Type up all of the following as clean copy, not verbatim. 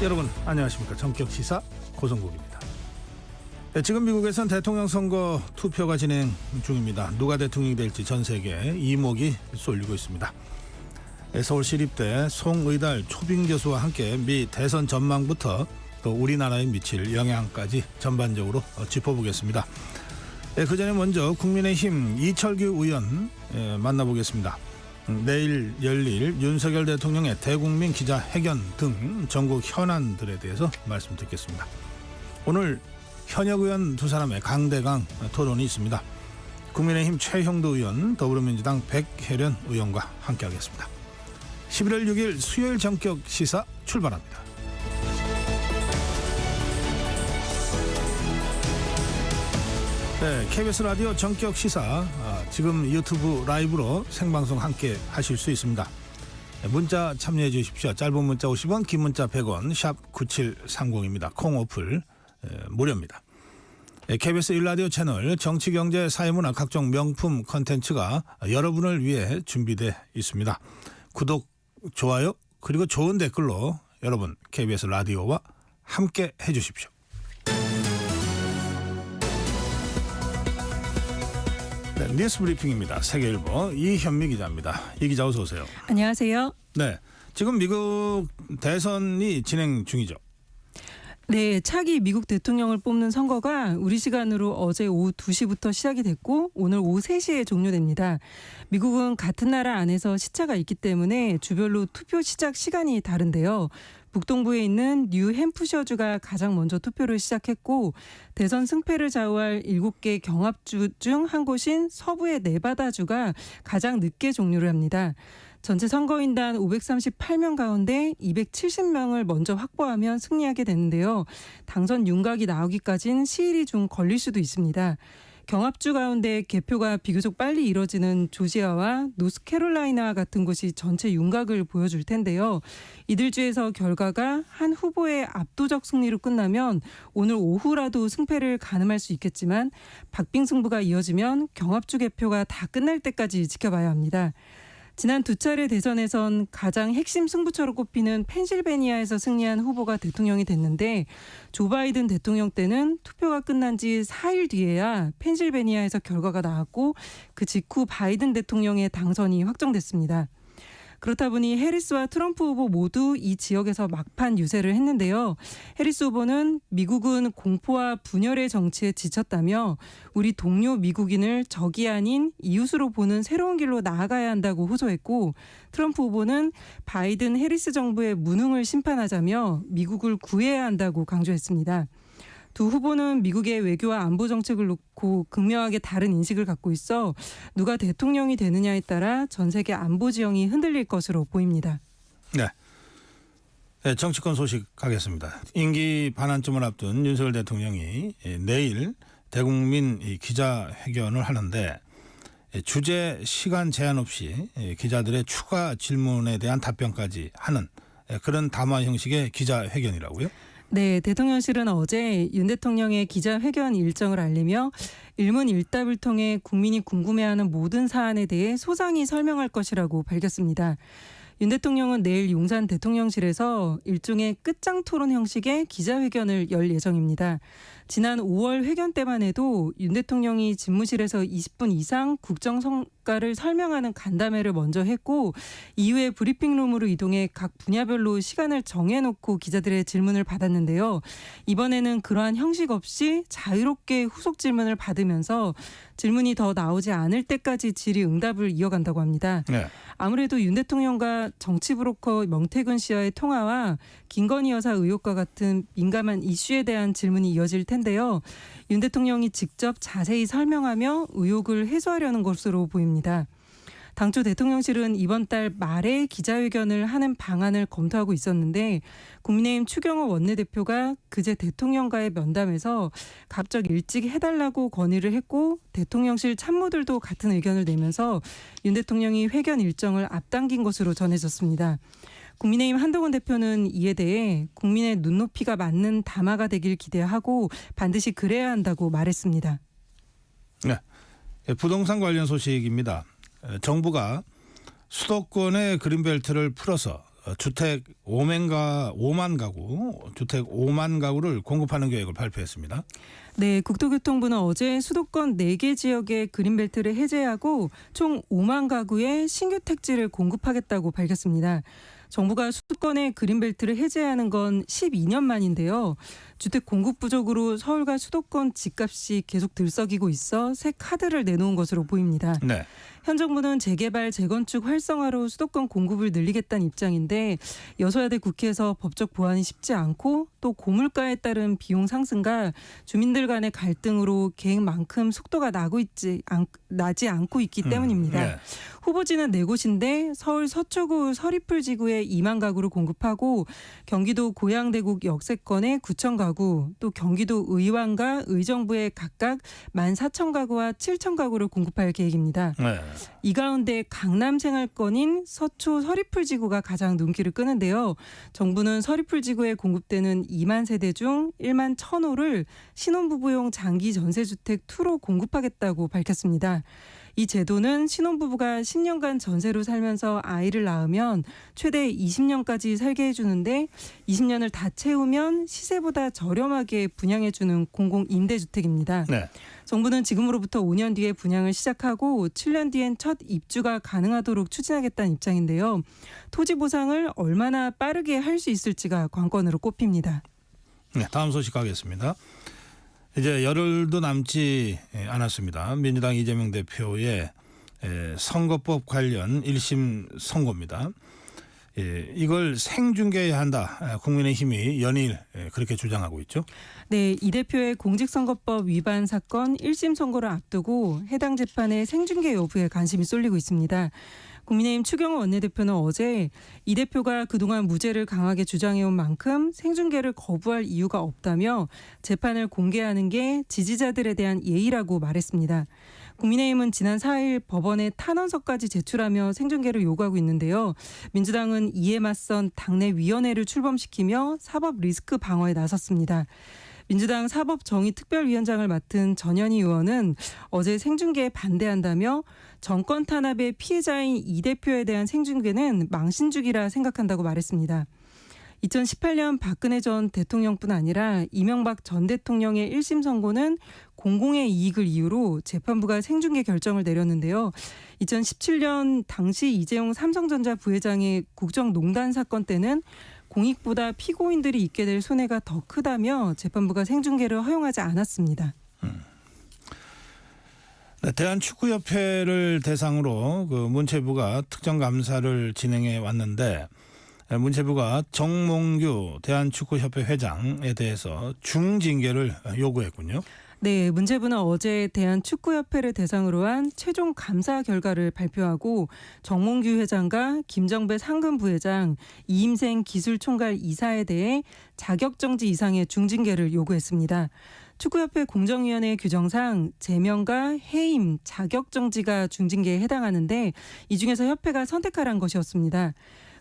여러분 안녕하십니까. 전격시사 고성국입니다. 네, 지금 미국에선 대통령 선거 투표가 진행 중입니다. 누가 대통령이 될지 전 세계에 이목이 쏠리고 있습니다. 네, 서울시립대 송의달 초빙 교수와 함께 미 대선 전망부터 또 우리나라에 미칠 영향까지 전반적으로 짚어보겠습니다. 네, 그 전에 먼저 국민의힘 이철규 의원 만나보겠습니다. 내일 열릴 윤석열 대통령의 대국민 기자회견 등 전국 현안들에 대해서 말씀 듣겠습니다. 오늘 현역 의원 두 사람의 강대강 토론이 있습니다. 국민의힘 최형도 의원, 더불어민주당 백혜련 의원과 함께하겠습니다. 11월 6일 수요일 전격 시사 출발합니다. 네, KBS 라디오 전격 시사 지금 유튜브 라이브로 생방송 함께 하실 수 있습니다. 문자 참여해 주십시오. 짧은 문자 50원, 긴 문자 100원, 샵 9730입니다. 콩 어플 무료입니다. KBS 1라디오 채널 정치, 경제, 사회문화 각종 명품 콘텐츠가 여러분을 위해 준비되어 있습니다. 구독, 좋아요 그리고 좋은 댓글로 여러분 KBS 라디오와 함께 해주십시오. 네, 뉴스 브리핑입니다. 세계일보 이현미 기자입니다. 이 기자 어서 오세요. 안녕하세요. 네, 지금 미국 대선이 진행 중이죠. 네, 차기 미국 대통령을 뽑는 선거가 우리 시간으로 어제 오후 2시부터 시작이 됐고 오늘 오후 3시에 종료됩니다. 미국은 같은 나라 안에서 시차가 있기 때문에 주별로 투표 시작 시간이 다른데요. 북동부에 있는 뉴햄프셔주가 가장 먼저 투표를 시작했고 대선 승패를 좌우할 7개 경합주 중 한 곳인 서부의 네바다주가 가장 늦게 종료를 합니다. 전체 선거인단 538명 가운데 270명을 먼저 확보하면 승리하게 되는데요. 당선 윤곽이 나오기까지는 시일이 좀 걸릴 수도 있습니다. 경합주 가운데 개표가 비교적 빨리 이뤄지는 조지아와 노스캐롤라이나 같은 곳이 전체 윤곽을 보여줄 텐데요. 이들 주에서 결과가 한 후보의 압도적 승리로 끝나면 오늘 오후라도 승패를 가늠할 수 있겠지만 박빙승부가 이어지면 경합주 개표가 다 끝날 때까지 지켜봐야 합니다. 지난 두 차례 대선에선 가장 핵심 승부처로 꼽히는 펜실베니아에서 승리한 후보가 대통령이 됐는데 조 바이든 대통령 때는 투표가 끝난 지 4일 뒤에야 펜실베니아에서 결과가 나왔고 그 직후 바이든 대통령의 당선이 확정됐습니다. 그렇다 보니 해리스와 트럼프 후보 모두 이 지역에서 막판 유세를 했는데요. 해리스 후보는 미국은 공포와 분열의 정치에 지쳤다며 우리 동료 미국인을 적이 아닌 이웃으로 보는 새로운 길로 나아가야 한다고 호소했고 트럼프 후보는 바이든 해리스 정부의 무능을 심판하자며 미국을 구해야 한다고 강조했습니다. 두 후보는 미국의 외교와 안보 정책을 놓고 극명하게 다른 인식을 갖고 있어 누가 대통령이 되느냐에 따라 전 세계 안보 지형이 흔들릴 것으로 보입니다. 네, 정치권 소식 가겠습니다. 임기 반환점을 앞둔 윤석열 대통령이 내일 대국민 기자회견을 하는데 주제 시간 제한 없이 기자들의 추가 질문에 대한 답변까지 하는 그런 담화 형식의 기자회견이라고요? 네, 대통령실은 어제 윤 대통령의 기자회견 일정을 알리며 일문일답을 통해 국민이 궁금해하는 모든 사안에 대해 소상히 설명할 것이라고 밝혔습니다. 윤 대통령은 내일 용산 대통령실에서 일종의 끝장 토론 형식의 기자회견을 열 예정입니다. 지난 5월 회견 때만 해도 윤 대통령이 집무실에서 20분 이상 국정 성과를 설명하는 간담회를 먼저 했고 이후에 브리핑룸으로 이동해 각 분야별로 시간을 정해놓고 기자들의 질문을 받았는데요. 이번에는 그러한 형식 없이 자유롭게 후속 질문을 받으면서 질문이 더 나오지 않을 때까지 질의응답을 이어간다고 합니다. 네. 아무래도 윤 대통령과 정치 브로커 명태균 씨와의 통화와 김건희 여사 의혹과 같은 민감한 이슈에 대한 질문이 이어질 텐데요. 윤 대통령이 직접 자세히 설명하며 의혹을 해소하려는 것으로 보입니다. 당초 대통령실은 이번 달 말에 기자회견을 하는 방안을 검토하고 있었는데 국민의힘 추경호 원내대표가 그제 대통령과의 면담에서 갑자기 일찍 해달라고 건의를 했고 대통령실 참모들도 같은 의견을 내면서 윤 대통령이 회견 일정을 앞당긴 것으로 전해졌습니다. 국민의힘 한동훈 대표는 이에 대해 국민의 눈높이가 맞는 담화가 되길 기대하고 반드시 그래야 한다고 말했습니다. 네, 부동산 관련 소식입니다. 정부가 수도권의 그린벨트를 풀어서 주택 5만 가구를 공급하는 계획을 발표했습니다. 네, 국토교통부는 어제 수도권 4개 지역의 그린벨트를 해제하고 총 5만 가구의 신규 택지를 공급하겠다고 밝혔습니다. 정부가 수도권의 그린벨트를 해제하는 건 12년 만인데요. 주택 공급 부족으로 서울과 수도권 집값이 계속 들썩이고 있어 새 카드를 내놓은 것으로 보입니다. 네. 현 정부는 재개발, 재건축 활성화로 수도권 공급을 늘리겠다는 입장인데 여소야대 국회에서 법적 보완이 쉽지 않고 또 고물가에 따른 비용 상승과 주민들 간의 갈등으로 계획만큼 속도가 나지 않고 있기 때문입니다. 네. 후보지는 4곳인데 서울 서초구 서리풀 지구에 2만 가구를 공급하고 경기도 고양대국 역세권에 9천 가구, 또 경기도 의왕과 의정부에 각각 14,000가구와 7,000가구를 공급할 계획입니다. 네. 이 가운데 강남 생활권인 서초 서리풀 지구가 가장 눈길을 끄는데요. 정부는 서리풀 지구에 공급되는 2만 세대 중 1만 1,000호를 신혼부부용 장기 전세주택 2로 공급하겠다고 밝혔습니다. 이 제도는 신혼부부가 10년간 전세로 살면서 아이를 낳으면 최대 20년까지 살게 해주는데 20년을 다 채우면 시세보다 저렴하게 분양해주는 공공임대주택입니다. 네. 정부는 지금으로부터 5년 뒤에 분양을 시작하고 7년 뒤엔 첫 입주가 가능하도록 추진하겠다는 입장인데요. 토지 보상을 얼마나 빠르게 할 수 있을지가 관건으로 꼽힙니다. 네, 다음 소식 가겠습니다. 이제 열흘도 남지 않았습니다. 민주당 이재명 대표의 선거법 관련 1심 선고입니다. 이걸 생중계해야 한다. 국민의힘이 연일 그렇게 주장하고 있죠. 네, 이 대표의 공직선거법 위반 사건 1심 선고를 앞두고 해당 재판의 생중계 여부에 관심이 쏠리고 있습니다. 국민의힘 추경호 원내대표는 어제 이 대표가 그동안 무죄를 강하게 주장해온 만큼 생중계를 거부할 이유가 없다며 재판을 공개하는 게 지지자들에 대한 예의라고 말했습니다. 국민의힘은 지난 4일 법원에 탄원서까지 제출하며 생중계를 요구하고 있는데요. 민주당은 이에 맞선 당내 위원회를 출범시키며 사법 리스크 방어에 나섰습니다. 민주당 사법정의특별위원장을 맡은 전현희 의원은 어제 생중계에 반대한다며 정권 탄압의 피해자인 이 대표에 대한 생중계는 망신주기라 생각한다고 말했습니다. 2018년 박근혜 전 대통령뿐 아니라 이명박 전 대통령의 1심 선고는 공공의 이익을 이유로 재판부가 생중계 결정을 내렸는데요. 2017년 당시 이재용 삼성전자 부회장의 국정농단 사건 때는 공익보다 피고인들이 입게 될 손해가 더 크다며 재판부가 생중계를 허용하지 않았습니다. 네, 대한축구협회를 대상으로 문체부가 특정 감사를 진행해 왔는데 문체부가 정몽규 대한축구협회 회장에 대해서 중징계를 요구했군요. 네, 문체부는 어제 대한축구협회를 대상으로 한 최종 감사 결과를 발표하고 정몽규 회장과 김정배 상금부회장, 이임생 기술총괄 이사에 대해 자격정지 이상의 중징계를 요구했습니다. 축구협회 공정위원회 규정상 제명과 해임, 자격정지가 중징계에 해당하는데 이 중에서 협회가 선택하라는 것이었습니다.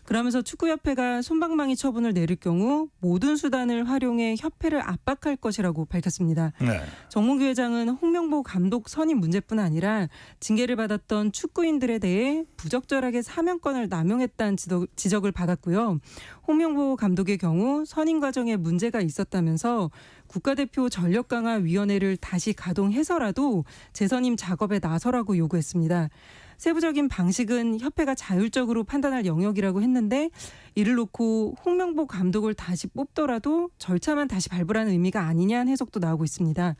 그러면서 축구협회가 솜방망이 처분을 내릴 경우 모든 수단을 활용해 협회를 압박할 것이라고 밝혔습니다. 네. 정몽규 회장은 홍명보 감독 선임 문제뿐 아니라 징계를 받았던 축구인들에 대해 부적절하게 사명권을 남용했다는 지적을 받았고요. 홍명보 감독의 경우 선임 과정에 문제가 있었다면서 국가대표 전력강화위원회를 다시 가동해서라도 재선임 작업에 나서라고 요구했습니다. 세부적인 방식은 협회가 자율적으로 판단할 영역이라고 했는데 이를 놓고 홍명보 감독을 다시 뽑더라도 절차만 다시 밟으라는 의미가 아니냐는 해석도 나오고 있습니다.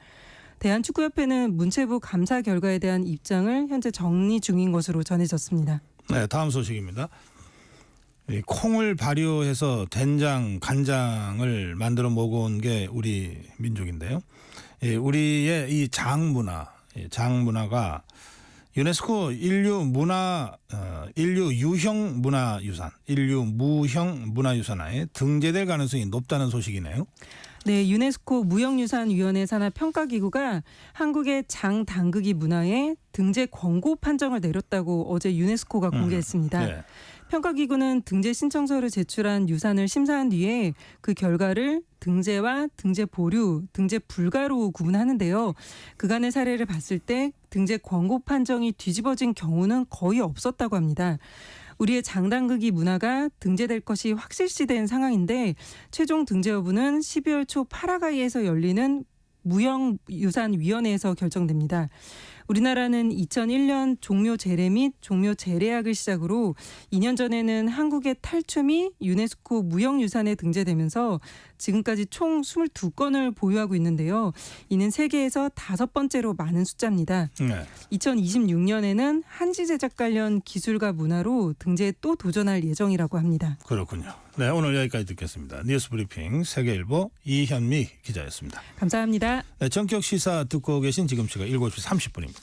대한축구협회는 문체부 감사 결과에 대한 입장을 현재 정리 중인 것으로 전해졌습니다. 네, 다음 소식입니다. 이 콩을 발효해서 된장, 간장을 만들어 먹어온 게 우리 민족인데요. 우리의 이 장문화가 유네스코 인류 유형 문화유산에 등재될 가능성이 높다는 소식이네요. 네, 유네스코 무형유산위원회 산하 평가기구가 한국의 장 담그기 문화에 등재 권고 판정을 내렸다고 어제 유네스코가 공개했습니다. 네. 평가기구는 등재 신청서를 제출한 유산을 심사한 뒤에 그 결과를 등재와 등재 보류, 등재 불가로 구분하는데요. 그간의 사례를 봤을 때 등재 권고 판정이 뒤집어진 경우는 거의 없었다고 합니다. 우리의 장단극이 문화가 등재될 것이 확실시된 상황인데 최종 등재 여부는 12월 초 파라과이에서 열리는 무형유산위원회에서 결정됩니다. 우리나라는 2001년 종묘 제례 및 종묘 제례학을 시작으로 2년 전에는 한국의 탈춤이 유네스코 무형유산에 등재되면서 지금까지 총 22건을 보유하고 있는데요. 이는 세계에서 5번째로 많은 숫자입니다. 2026년에는 한지 제작 관련 기술과 문화로 등재에 또 도전할 예정이라고 합니다. 그렇군요. 네, 오늘 여기까지 듣겠습니다. 뉴스 브리핑 세계일보 이현미 기자였습니다. 감사합니다. 네, 전격 시사 듣고 계신 지금 시각 7시 30분입니다.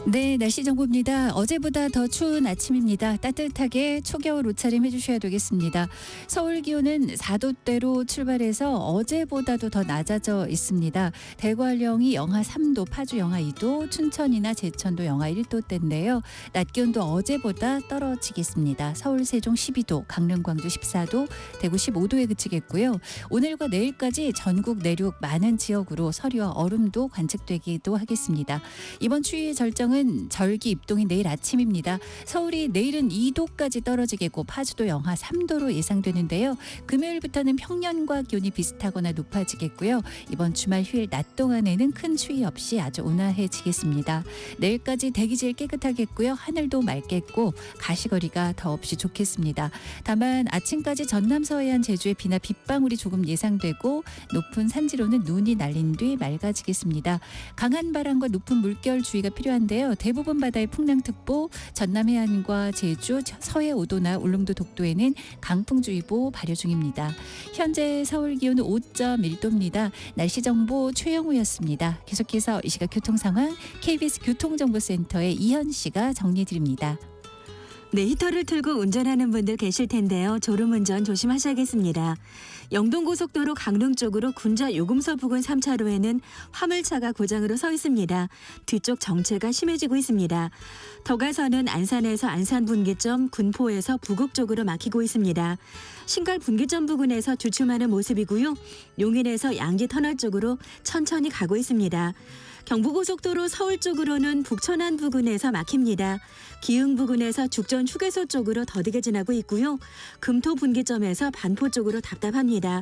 네, 날씨 정보입니다. 어제보다 더 추운 아침입니다. 따뜻하게 초겨울 옷차림 해주셔야 되겠습니다. 서울 기온은 4도대로 출발해서 어제보다도 더 낮아져 있습니다. 대관령이 영하 3도, 파주 영하 2도, 춘천이나 제천도 영하 1도대인데요. 낮 기온도 어제보다 떨어지겠습니다. 서울, 세종 12도, 강릉, 광주 14도, 대구 15도에 그치겠고요. 오늘과 내일까지 전국 내륙 많은 지역으로 서리와 얼음도 관측되기도 하겠습니다. 이번 추위의 절정은 절기 입동이 내일 아침입니다. 서울이 내일은 2도까지 떨어지겠고 파주도 영하 3도로 예상되는데요. 금요일부터는 평년과 기온이 비슷하거나 높아지겠고요. 이번 주말 휴일 낮 동안에는 큰 추위 없이 아주 온화해지겠습니다. 내일까지 대기질 깨끗하겠고요. 하늘도 맑겠고 가시거리가 더 없이 좋겠습니다. 다만 아침까지 전남 서해안 제주에 비나 빗방울이 조금 예상되고 높은 산지로는 눈이 날린 뒤 맑아지겠습니다. 강한 바람과 높은 물결 주의가 필요한데요. 대부분 바다에 풍랑특보, 전남 해안과 제주, 서해 5도나 울릉도 독도에는 강풍주의보 발효 중입니다. 현재 서울 기온은 5.1도입니다. 날씨 정보 최영우였습니다. 계속해서 이 시각 교통 상황 KBS 교통정보센터의 이현 씨가 정리해 드립니다. 네, 히터를 틀고 운전하는 분들 계실 텐데요. 졸음운전 조심하셔야겠습니다. 영동고속도로 강릉 쪽으로 군자 요금소 부근 3차로에는 화물차가 고장으로 서 있습니다. 뒤쪽 정체가 심해지고 있습니다. 더 가서는 안산에서 안산분기점, 군포에서 부곡 쪽으로 막히고 있습니다. 신갈 분기점 부근에서 주춤하는 모습이고요. 용인에서 양지터널 쪽으로 천천히 가고 있습니다. 경부고속도로 서울 쪽으로는 북천안 부근에서 막힙니다. 기흥 부근에서 죽전 휴게소 쪽으로 더디게 지나고 있고요. 금토 분기점에서 반포 쪽으로 답답합니다.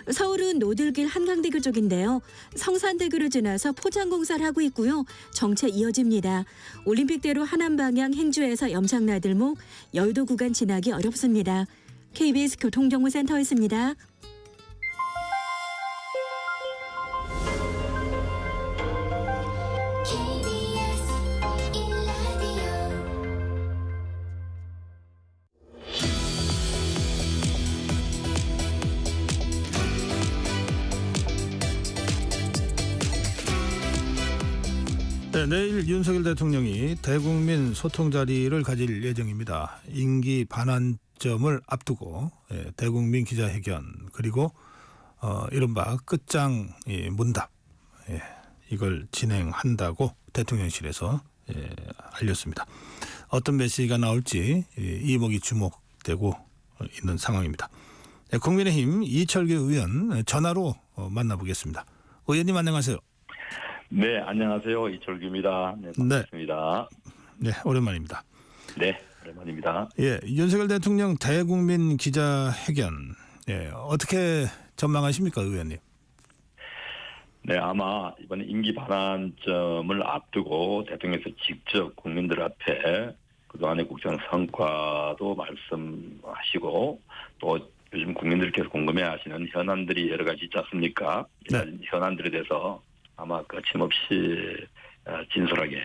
서울은 노들길 한강대교 쪽인데요. 성산대교를 지나서 포장공사를 하고 있고요. 정체 이어집니다. 올림픽대로 하남 방향 행주에서 염창나들목, 여의도 구간 지나기 어렵습니다. KBS 교통정보센터였습니다. 네, 내일 윤석열 대통령이 대국민 소통 자리를 가질 예정입니다. 임기 반환점을 앞두고 대국민 기자회견 그리고 이른바 끝장 문답 이걸 진행한다고 대통령실에서 알렸습니다. 어떤 메시지가 나올지 이목이 주목되고 있는 상황입니다. 국민의힘 이철규 의원 전화로 만나보겠습니다. 의원님 안녕하세요. 네, 안녕하세요. 이철규입니다. 네, 반갑습니다. 네, 오랜만입니다. 네, 오랜만입니다. 예, 윤석열 대통령 대국민 기자회견 어떻게 전망하십니까, 의원님? 네, 아마 이번에 임기 반환점을 앞두고 대통령께서 직접 국민들 앞에 그동안의 국정 성과도 말씀하시고 또 요즘 국민들께서 궁금해하시는 현안들이 여러 가지 있지 않습니까? 이런 현안들에 대해서 아마 거침없이 진솔하게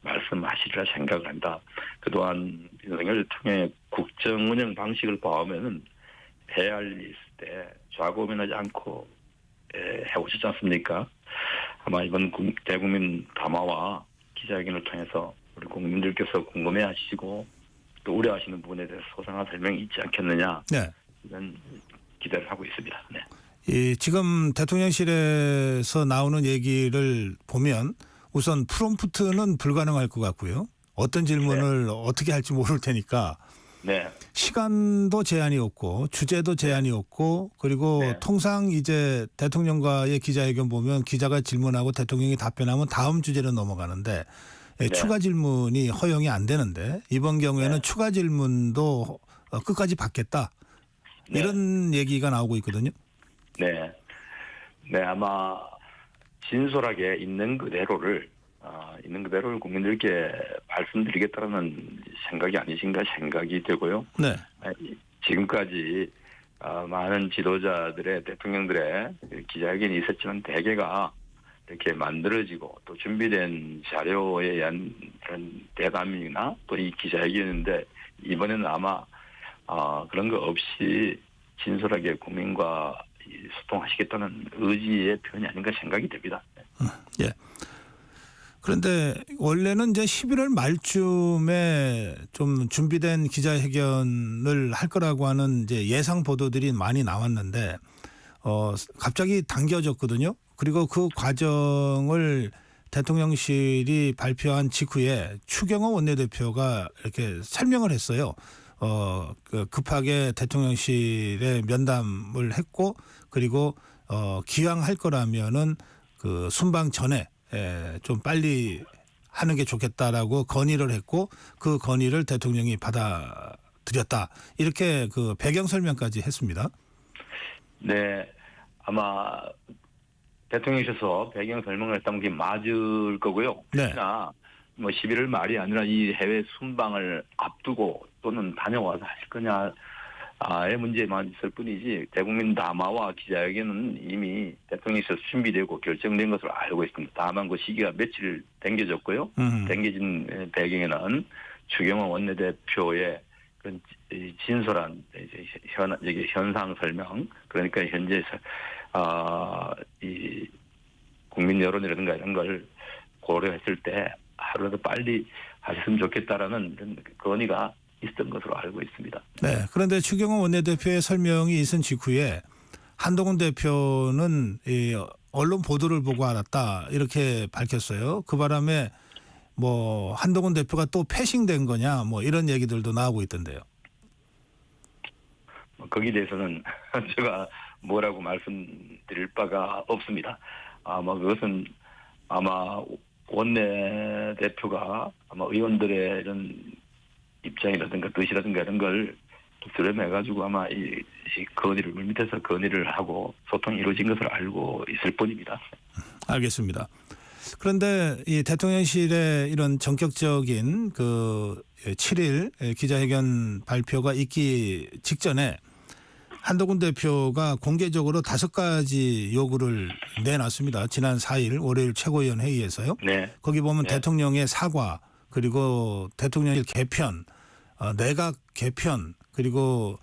말씀하시리라 생각을 합니다. 그동안 윤석열 대통령의 국정 운영 방식을 보면은 폐할 일이 있을 때 좌고면하지 않고 해오셨지 않습니까? 아마 이번 대국민 담화와 기자회견을 통해서 우리 국민들께서 궁금해하시고 또 우려하시는 부분에 대해서 소상한 설명이 있지 않겠느냐 이런 기대를 하고 있습니다. 네. 지금 대통령실에서 나오는 얘기를 보면 우선 프롬프트는 불가능할 것 같고요. 어떤 질문을 어떻게 할지 모를 테니까 시간도 제한이 없고 주제도 제한이 없고 그리고 통상 이제 대통령과의 기자회견 보면 기자가 질문하고 대통령이 답변하면 다음 주제로 넘어가는데 추가 질문이 허용이 안 되는데 이번 경우에는 네. 추가 질문도 끝까지 받겠다. 네. 이런 얘기가 나오고 있거든요. 네. 네, 아마 진솔하게 있는 그대로를 국민들께 말씀드리겠다는 생각이 아니신가 생각이 되고요. 네. 지금까지 많은 지도자들의 대통령들의 기자회견이 있었지만 대개가 이렇게 만들어지고 또 준비된 자료에 의한 그런 대담이나 또 이 기자회견인데 이번에는 아마 그런 거 없이 진솔하게 국민과 소통하시겠다는 의지의 표현이 아닌가 생각이 됩니다. 예. 그런데 원래는 이제 11월 말쯤에 좀 준비된 기자회견을 할 거라고 하는 이제 예상 보도들이 많이 나왔는데 갑자기 당겨졌거든요. 그리고 그 과정을 대통령실이 발표한 직후에 추경호 원내대표가 이렇게 설명을 했어요. 급하게 대통령실에 면담을 했고 그리고 기왕 할 거라면은 그 순방 전에 좀 빨리 하는 게 좋겠다라고 건의를 했고 그 건의를 대통령이 받아들였다. 이렇게 그 배경 설명까지 했습니다. 네, 아마 대통령께서 배경 설명을 했다면 그게 맞을 거고요. 네. 그러나 뭐 11월 말이 아니라 이 해외 순방을 앞두고 또는 다녀와서 하실 거냐의 문제만 있을 뿐이지 대국민 담화와 기자회견은 이미 대통령께서 준비되고 결정된 것으로 알고 있습니다. 다만 그 시기가 며칠 당겨졌고요. 당겨진 배경에는 추경호 원내대표의 그런 진솔한 현상 설명, 그러니까 현재 이 국민 여론이라든가 이런 걸 고려했을 때 하루라도 빨리 하셨으면 좋겠다라는 이런 건의가 있었던 것으로 알고 있습니다. 네. 그런데 추경호 원내대표의 설명이 있은 직후에 한동훈 대표는 이 언론 보도를 보고 알았다 이렇게 밝혔어요. 그 바람에 뭐 한동훈 대표가 또 패싱된 거냐 뭐 이런 얘기들도 나오고 있던데요. 거기에 대해서는 제가 뭐라고 말씀드릴 바가 없습니다. 아마 그것은 아마 원내대표가 아마 의원들의 이런 입장이라든가 뜻이라든가 이런 걸 수렴해가지고 아마 이 건의를 물밑에서 건의를 하고 소통이 이루어진 것을 알고 있을 뿐입니다. 알겠습니다. 그런데 이 대통령실의 이런 전격적인 그 7일 기자회견 발표가 있기 직전에 한동훈 대표가 공개적으로 5가지 요구를 내놨습니다. 지난 4일 월요일 최고위원 회의에서요. 네. 거기 보면 네. 대통령의 사과 그리고 대통령실 개편, 내각 개편 그리고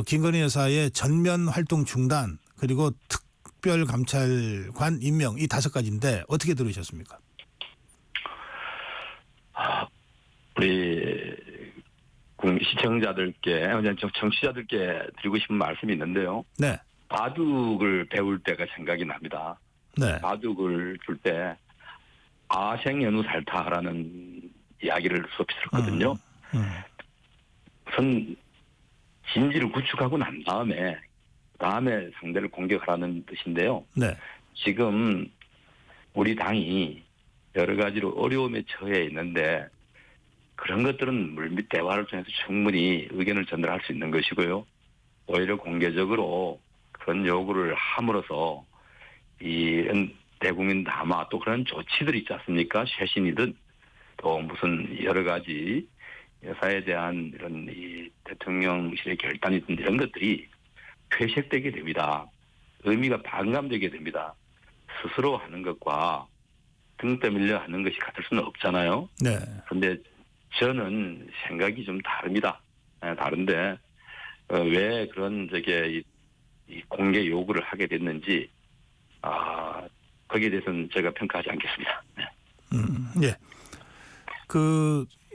김건희 여사의 전면 활동 중단 그리고 특별감찰관 임명 이 5가지인데 어떻게 들으셨습니까? 우리 시청자들께, 청취자들께 드리고 싶은 말씀이 있는데요. 네. 바둑을 배울 때가 생각이 납니다. 네. 바둑을 줄 때 아생연우살타라는 이야기를 수업이 들었거든요. 우선 진지를 구축하고 난 다음에 상대를 공격하라는 뜻인데요. 네. 지금 우리 당이 여러 가지로 어려움에 처해 있는데 그런 것들은 물밑 대화를 통해서 충분히 의견을 전달할 수 있는 것이고요. 오히려 공개적으로 그런 요구를 함으로써 이런 대국민 담화 또 그런 조치들이 있지 않습니까? 쇄신이든 또 무슨 여러 가지 여사에 대한 이런 이 대통령실의 결단이든 이런 것들이 퇴색되게 됩니다. 의미가 반감되게 됩니다. 스스로 하는 것과 등 떠밀려 하는 것이 같을 수는 없잖아요. 네. 그런데 저는 생각이 좀 다릅니다. 다른데 왜 그런 이 공개 요구를 하게 됐는지 거기에 대해서는 제가 평가하지 않겠습니다. 네. 예.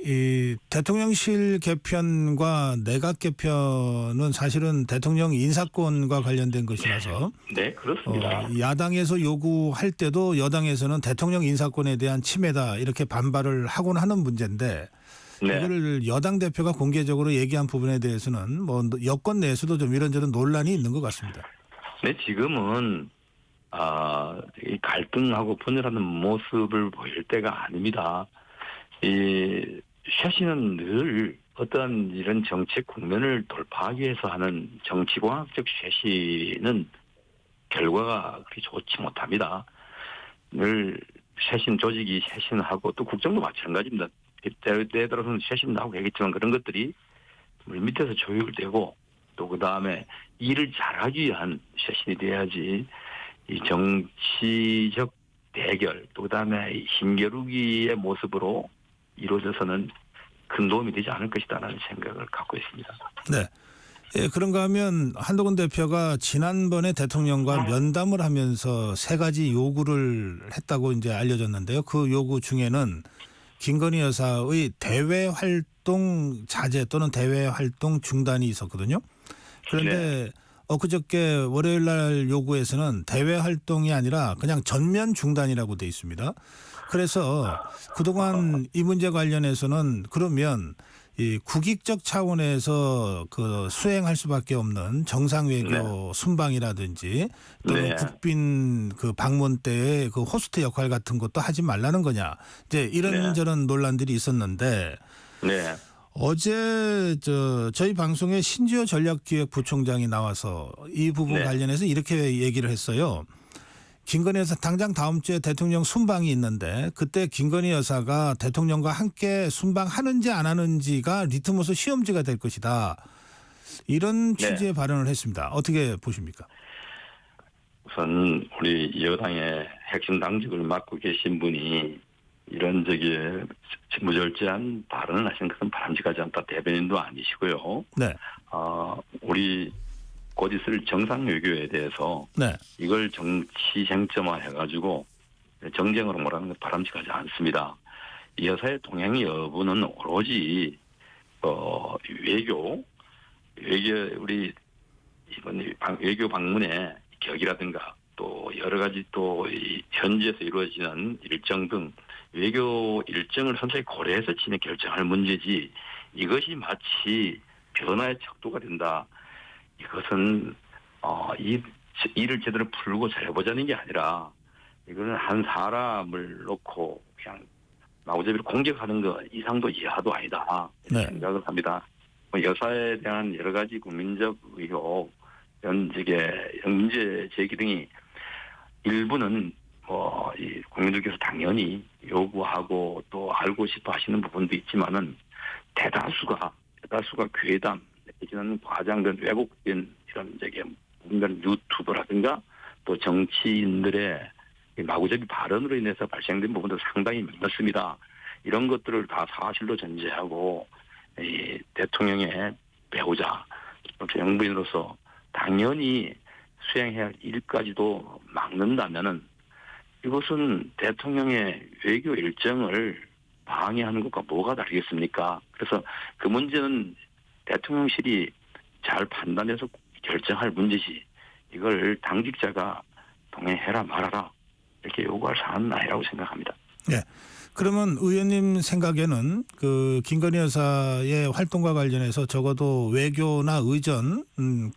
이 대통령실 개편과 내각 개편은 사실은 대통령 인사권과 관련된 것이라서 네, 그렇습니다. 야당에서 요구할 때도 여당에서는 대통령 인사권에 대한 침해다 이렇게 반발을 하곤 하는 문제인데 네. 이거를 여당 대표가 공개적으로 얘기한 부분에 대해서는 뭐 여권 내에서도 좀 이런저런 논란이 있는 것 같습니다. 네, 지금은 이 갈등하고 분열하는 모습을 보일 때가 아닙니다. 이 쇄신은 늘 어떤 이런 정책 국면을 돌파하기 위해서 하는 정치공학적 쇄신은 결과가 그리 좋지 못합니다. 늘 쇄신 조직이 쇄신하고 또 국정도 마찬가지입니다. 때에 따라서는 쇄신도 하고 하겠지만 그런 것들이 밑에서 조율되고 또 그다음에 일을 잘하기 위한 쇄신이 돼야지 이 정치적 대결 또 그다음에 힘겨루기의 모습으로 이루어져서는 큰 도움이 되지 않을 것이다라는 생각을 갖고 있습니다. 네. 예, 그런가 하면 한동훈 대표가 지난번에 대통령과 면담을 하면서 3가지 요구를 했다고 이제 알려졌는데요. 그 요구 중에는 김건희 여사의 대외 활동 자제 또는 대외 활동 중단이 있었거든요. 그런데 엊그저께 월요일 날 요구에서는 대외 활동이 아니라 그냥 전면 중단이라고 돼 있습니다. 그래서 그동안 이 문제 관련해서는 그러면 이 국익적 차원에서 그 수행할 수밖에 없는 정상 외교 순방이라든지 또는 국빈 그 방문 때의 그 호스트 역할 같은 것도 하지 말라는 거냐. 이제 이런저런 논란들이 있었는데 어제 저희 방송에 신지호 전략기획부총장이 나와서 이 부분 관련해서 이렇게 얘기를 했어요. 김건희 여사 당장 다음 주에 대통령 순방이 있는데 그때 김건희 여사가 대통령과 함께 순방하는지 안 하는지가 리트머스 시험지가 될 것이다. 이런 취지의 발언을 했습니다. 어떻게 보십니까? 우선 우리 여당의 핵심 당직을 맡고 계신 분이 이런 무절제한 발언을 하신 것은 바람직하지 않다. 대변인도 아니시고요. 네. 우리 곧 있을 정상 외교에 대해서 이걸 정치 쟁점화 해가지고 정쟁으로 몰아가는 건 바람직하지 않습니다. 이 여사의 동행 여부는 오로지 우리 이번 외교 방문의 격이라든가 또 여러 가지 또 이 현지에서 이루어지는 일정 등 외교 일정을 선뜻 고려해서 결정할 문제지 이것이 마치 변화의 척도가 된다. 이것은 이 일을 제대로 풀고 잘해보자는 게 아니라 이거는 한 사람을 놓고 그냥 마구잡이로 공격하는 것 이상도 이하도 아니다 이런 생각을 합니다. 여사에 대한 여러 가지 국민적 의혹, 문제 제기 등이 일부는 이 국민들께서 당연히 요구하고 또 알고 싶어 하시는 부분도 있지만은 대다수가 괴담 내지는 과장된 왜곡된 이런 유튜브라든가 또 정치인들의 마구잡이 발언으로 인해서 발생된 부분도 상당히 많습니다. 이런 것들을 다 사실로 전제하고 이 대통령의 배우자, 영부인으로서 당연히 수행해야 할 일까지도 막는다면은 이것은 대통령의 외교 일정을 방해하는 것과 뭐가 다르겠습니까? 그래서 그 문제는 대통령실이 잘 판단해서 결정할 문제지 이걸 당직자가 동행해라 말아라 이렇게 요구할 사안은 아니라고 생각합니다. 네. 그러면 의원님 생각에는 그 김건희 여사의 활동과 관련해서 적어도 외교나 의전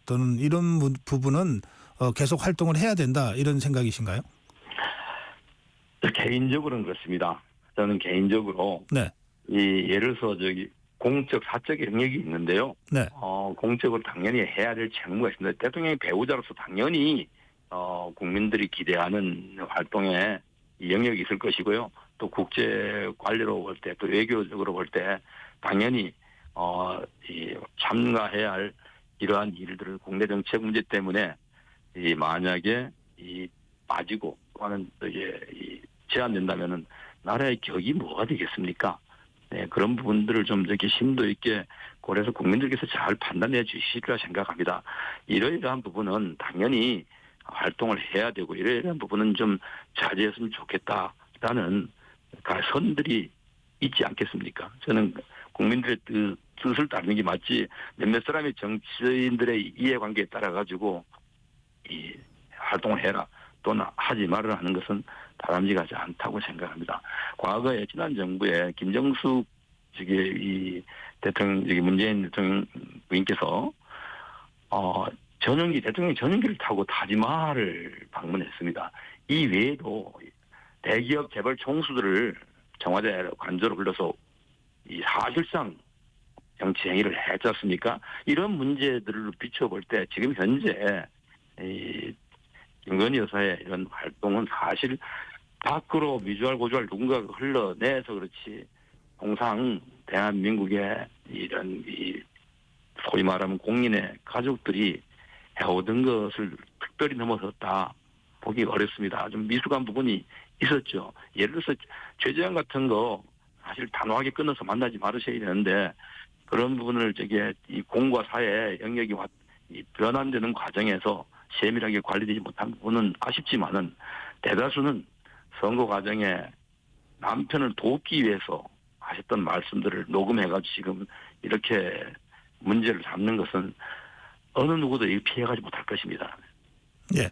또는 이런 부분은 계속 활동을 해야 된다 이런 생각이신가요? 개인적으로는 그렇습니다. 저는 개인적으로 예를 들어서 공적 사적 영역이 있는데요. 공적으로 당연히 해야 될 책무가 있습니다. 대통령의 배우자로서 당연히 국민들이 기대하는 활동에 이 영역이 있을 것이고요. 또 국제 관리로 볼 때, 또 외교적으로 볼 때 당연히 참가해야 할 이러한 일들을 국내 정책 문제 때문에 만약에 빠지고 또는 제한된다면은 나라의 격이 뭐가 되겠습니까? 네, 그런 부분들을 좀 심도 있게 고려해서 국민들께서 잘 판단해 주시리라 생각합니다. 이러이러한 부분은 당연히 활동을 해야 되고 이러이러한 부분은 좀 자제했으면 좋겠다라는 선들이 있지 않겠습니까? 저는 국민들의 뜻을 따르는 게 맞지 몇몇 사람의 정치인들의 이해관계에 따라 가지고 이 활동을 해라 또는 하지 말아라 하는 것은 바람직하지 않다고 생각합니다. 과거에 지난 정부에 김정숙 이 대통령 문재인 대통령 부인께서 대통령 전용기를 타고 타지마할을 방문했습니다. 이 외에도 대기업 재벌 총수들을 청와대 관저로 불러서 이 사실상 정치 행위를 했지 않습니까? 이런 문제들을 비춰볼 때 지금 현재 이 김건희 여사의 이런 활동은 사실 밖으로 미주알 고주알 누군가가 흘러내서 그렇지 통상 대한민국의 이런 이 소위 말하면 공인의 가족들이 해오던 것을 특별히 넘어섰다 보기 어렵습니다. 좀 미숙한 부분이 있었죠. 예를 들어서 최재형 같은 거 사실 단호하게 끊어서 만나지 말으셔야 되는데 그런 부분을 이 공과 사회 영역이 변환되는 과정에서 세밀하게 관리되지 못한 부분은 아쉽지만은 대다수는 선거 과정에 남편을 돕기 위해서 하셨던 말씀들을 녹음해가지고 지금 이렇게 문제를 잡는 것은 어느 누구도 피해가지 못할 것입니다. 예.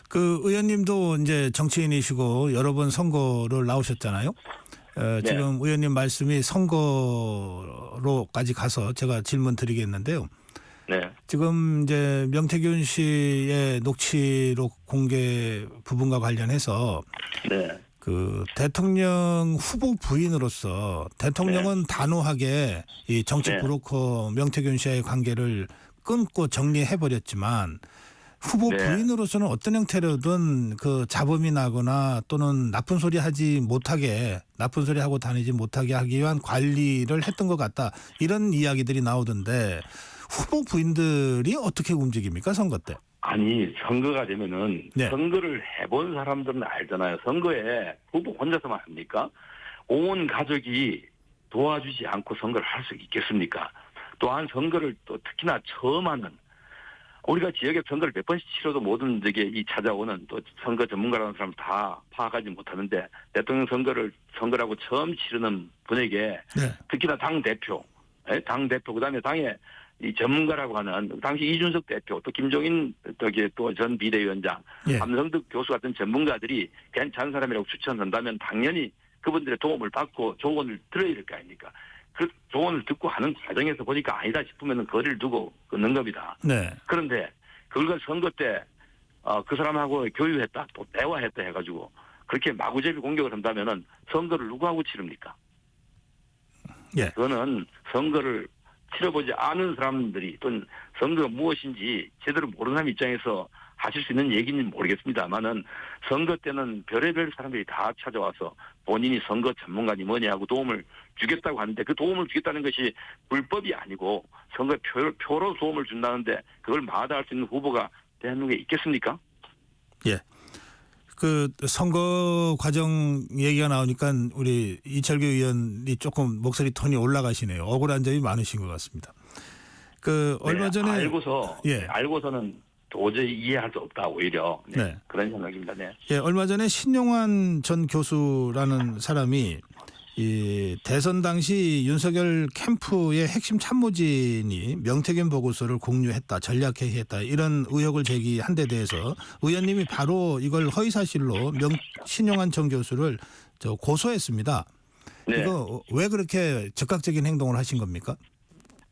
그 의원님도 이제 정치인이시고 여러 번 선거를 나오셨잖아요. 네. 지금 의원님 말씀이 선거로까지 가서 제가 질문 드리겠는데요. 네. 지금 이제 명태균 씨의 녹취록 공개 부분과 관련해서 네. 그 대통령 후보 부인으로서 대통령은 단호하게 이 정치 네. 브로커 명태균 씨와의 관계를 끊고 정리해버렸지만 후보 네. 부인으로서는 어떤 형태로든 그 잡음이 나거나 또는 나쁜 소리 하고 다니지 못하게 하기 위한 관리를 했던 것 같다. 이런 이야기들이 나오던데 후보 부인들이 어떻게 움직입니까? 선거 때? 아니 선거가 되면은 네. 선거를 해본 사람들은 알잖아요. 선거에 후보 혼자서만 합니까? 온 가족이 도와주지 않고 선거를 할 수 있겠습니까? 또한 선거를 또 특히나 처음 하는 우리가 지역에 선거를 몇 번씩 치러도 모든 이 찾아오는 또 선거 전문가라는 사람 다 파악하지 못하는데 대통령 선거라고 처음 치르는 분에게 네. 특히나 당 대표 그다음에 당의 이 전문가라고 하는 당시 이준석 대표 또 김종인 또 전 비대위원장 예. 함성득 교수 같은 전문가들이 괜찮은 사람이라고 추천한다면 당연히 그분들의 도움을 받고 조언을 들어야 될 거 아닙니까? 그 조언을 듣고 하는 과정에서 보니까 아니다 싶으면 거리를 두고 끊는 겁니다. 네. 그런데 그걸 선거 때 그 사람하고 교유했다 또 대화했다 해가지고 그렇게 마구잡이 공격을 한다면은 선거를 누구하고 치릅니까? 예. 그거는 선거를 치러보지 않은 사람들이 또는 선거가 무엇인지 제대로 모르는 사람 입장에서 하실 수 있는 얘기는 모르겠습니다만은 선거 때는 별의별 사람들이 다 찾아와서 본인이 선거 전문가니 뭐니 하고 도움을 주겠다고 하는데 그 도움을 주겠다는 것이 불법이 아니고 선거 표로 도움을 준다는데 그걸 마다할 수 있는 후보가 대한민국에 있겠습니까? 예. 그 선거 과정 얘기가 나오니까 우리 이철규 의원이 조금 목소리 톤이 올라가시네요. 억울한 점이 많으신 것 같습니다. 그 얼마 전에 알고서는 도저히 이해할 수 없다 오히려 네. 그런 생각입니다. 네. 예, 얼마 전에 신용환 전 교수라는 사람이 이 대선 당시 윤석열 캠프의 핵심 참모진이 명태균 보고서를 공유했다, 전략회의했다 이런 의혹을 제기한 데 대해서 의원님이 바로 이걸 허위사실로 신용환 전 교수를 고소했습니다. 네. 이거 왜 그렇게 적극적인 행동을 하신 겁니까?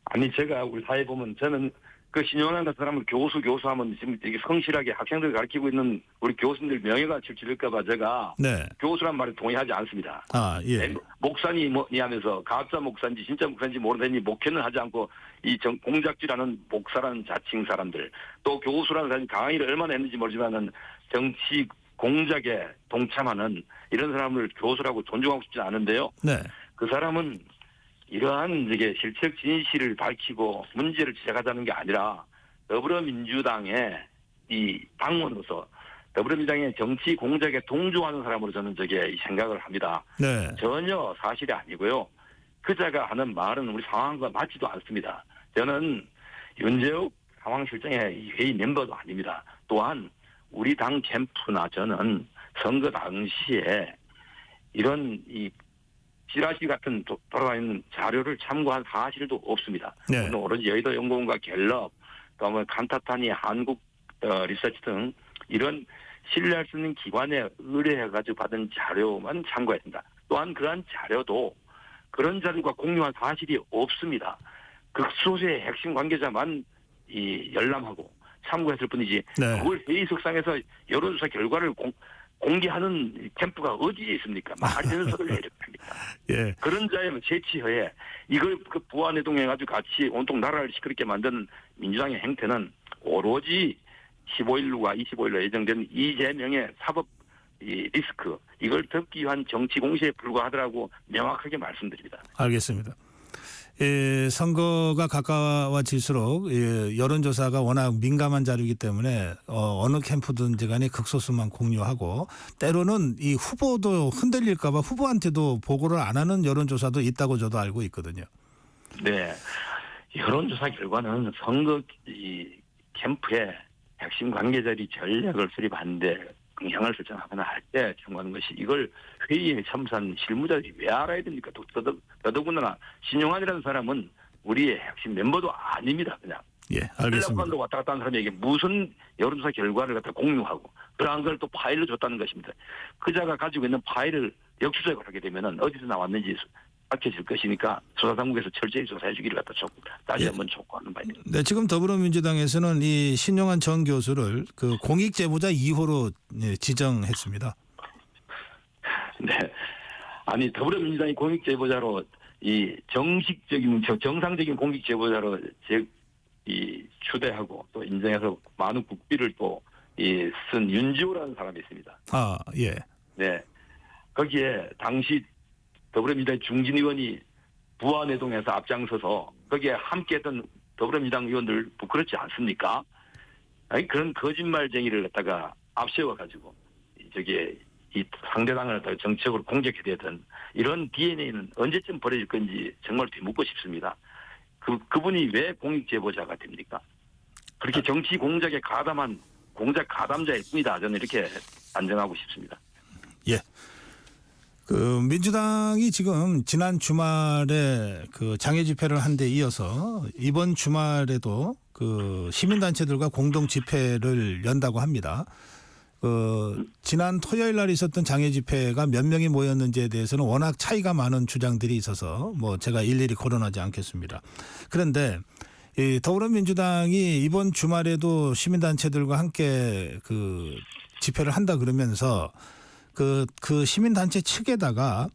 아니 제가 우리 사회 보면 저는 그 신용환 같은 사람을 교수하면 지금 되게 성실하게 학생들 가르치고 있는 우리 교수님들 명예가 질질까 봐 제가 네. 교수란 말에 동의하지 않습니다. 아, 예. 네, 목사니 뭐니 하면서 가짜 목사인지 진짜 목사인지 모르더니 목회는 하지 않고 이 공작질하는 목사라는 자칭 사람들 또 교수라는 사람이 강의를 얼마나 했는지 모르지만은 정치 공작에 동참하는 이런 사람을 교수라고 존중하고 싶지 않은데요. 네. 그 사람은 이러한 실책 진실을 밝히고 문제를 지적하자는 게 아니라 더불어민주당의 이 당원으로서 더불어민주당의 정치 공작에 동조하는 사람으로 저는 생각을 합니다. 네. 전혀 사실이 아니고요. 그자가 하는 말은 우리 상황과 맞지도 않습니다. 저는 윤재욱 상황실장의 회의 멤버도 아닙니다. 또한 우리 당 캠프나 저는 선거 당시에 이런 이 찌라시 같은 돌아다니는 자료를 참고한 사실도 없습니다. 네. 오로지 여의도 연구원과 갤럽, 또 칸타타니 한국 리서치 등 이런 신뢰할 수 있는 기관에 의뢰해가지고 받은 자료만 참고했습니다. 또한 그러한 자료도 그런 자료가 공유한 사실이 없습니다. 극소수의 핵심 관계자만 열람하고 참고했을 뿐이지 네. 그걸 회의석상에서 여론조사 결과를 공개하는 캠프가 어디에 있습니까? 말이 되는 소리를 왜 이렇게 합니까? 예. 그런 자의 재치허에 이걸 그 부안해동해가지고 같이 온통 나라를 시끄럽게 만드는 민주당의 행태는 오로지 15일과 25일로 예정된 이재명의 사법 이 리스크 이걸 덮기 위한 정치 공세에 불과하더라고 명확하게 말씀드립니다. 알겠습니다. 선거가 가까워질수록 여론조사가 워낙 민감한 자료이기 때문에 어느 캠프든지 간에 극소수만 공유하고 때로는 이 후보도 흔들릴까 봐 후보한테도 보고를 안 하는 여론조사도 있다고 저도 알고 있거든요. 네. 여론조사 결과는 선거 이 캠프의 핵심 관계자들이 전략을 수립하는데 방향을 설정하거나 할 때 경고하는 것이 이걸 회의에 참석한 실무자들이 왜 알아야 됩니까? 더더군다나 신용환이라는 사람은 우리의 핵심 멤버도 아닙니다. 그냥. 예, 알겠습니다. 전략관도 왔다 갔다 하는 사람에게 무슨 여론조사 결과를 갖다 공유하고 그러한 걸 또 파일로 줬다는 것입니다. 그자가 가지고 있는 파일을 역추적을 하게 되면은 어디서 나왔는지 밝혀질 것이니까 수사당국에서 철저히 조사해 주기를 갖다 다시 한번 촉구하는 바입니다. 네, 지금 더불어민주당에서는 이 신용환 전 교수를 그 공익제보자 2호로 지정했습니다. 네. 아니 더불어민주당이 공익제보자로 이 정상적인 공익제보자로 이 추대하고 또 인정해서 많은 국비를 또 쓴 윤지호라는 사람이 있습니다. 아, 예. 네. 거기에 당시 더불어민주당 중진 의원이 부안해동에서 앞장서서 거기에 함께했던 더불어민주당 의원들 부끄럽지 않습니까? 아니 그런 거짓말쟁이를 갖다가 앞세워가지고 이 상대당을 갖다가 정치적으로 공격해대던 이런 DNA는 언제쯤 버려질 건지 정말 되묻고 싶습니다. 그분이 왜 공익제보자가 됩니까? 그렇게 정치 공작에 가담한 공작 가담자일 뿐이다. 저는 이렇게 단정하고 싶습니다. 예. 그 민주당이 지금 지난 주말에 그 장애 집회를 한 데 이어서 이번 주말에도 그 시민단체들과 공동 집회를 연다고 합니다. 지난 토요일 날 있었던 장애 집회가 몇 명이 모였는지에 대해서는 워낙 차이가 많은 주장들이 있어서 뭐 제가 일일이 거론하지 않겠습니다. 그런데 이 더불어민주당이 이번 주말에도 시민단체들과 함께 그 집회를 한다 그러면서 그 시민단체 측에다가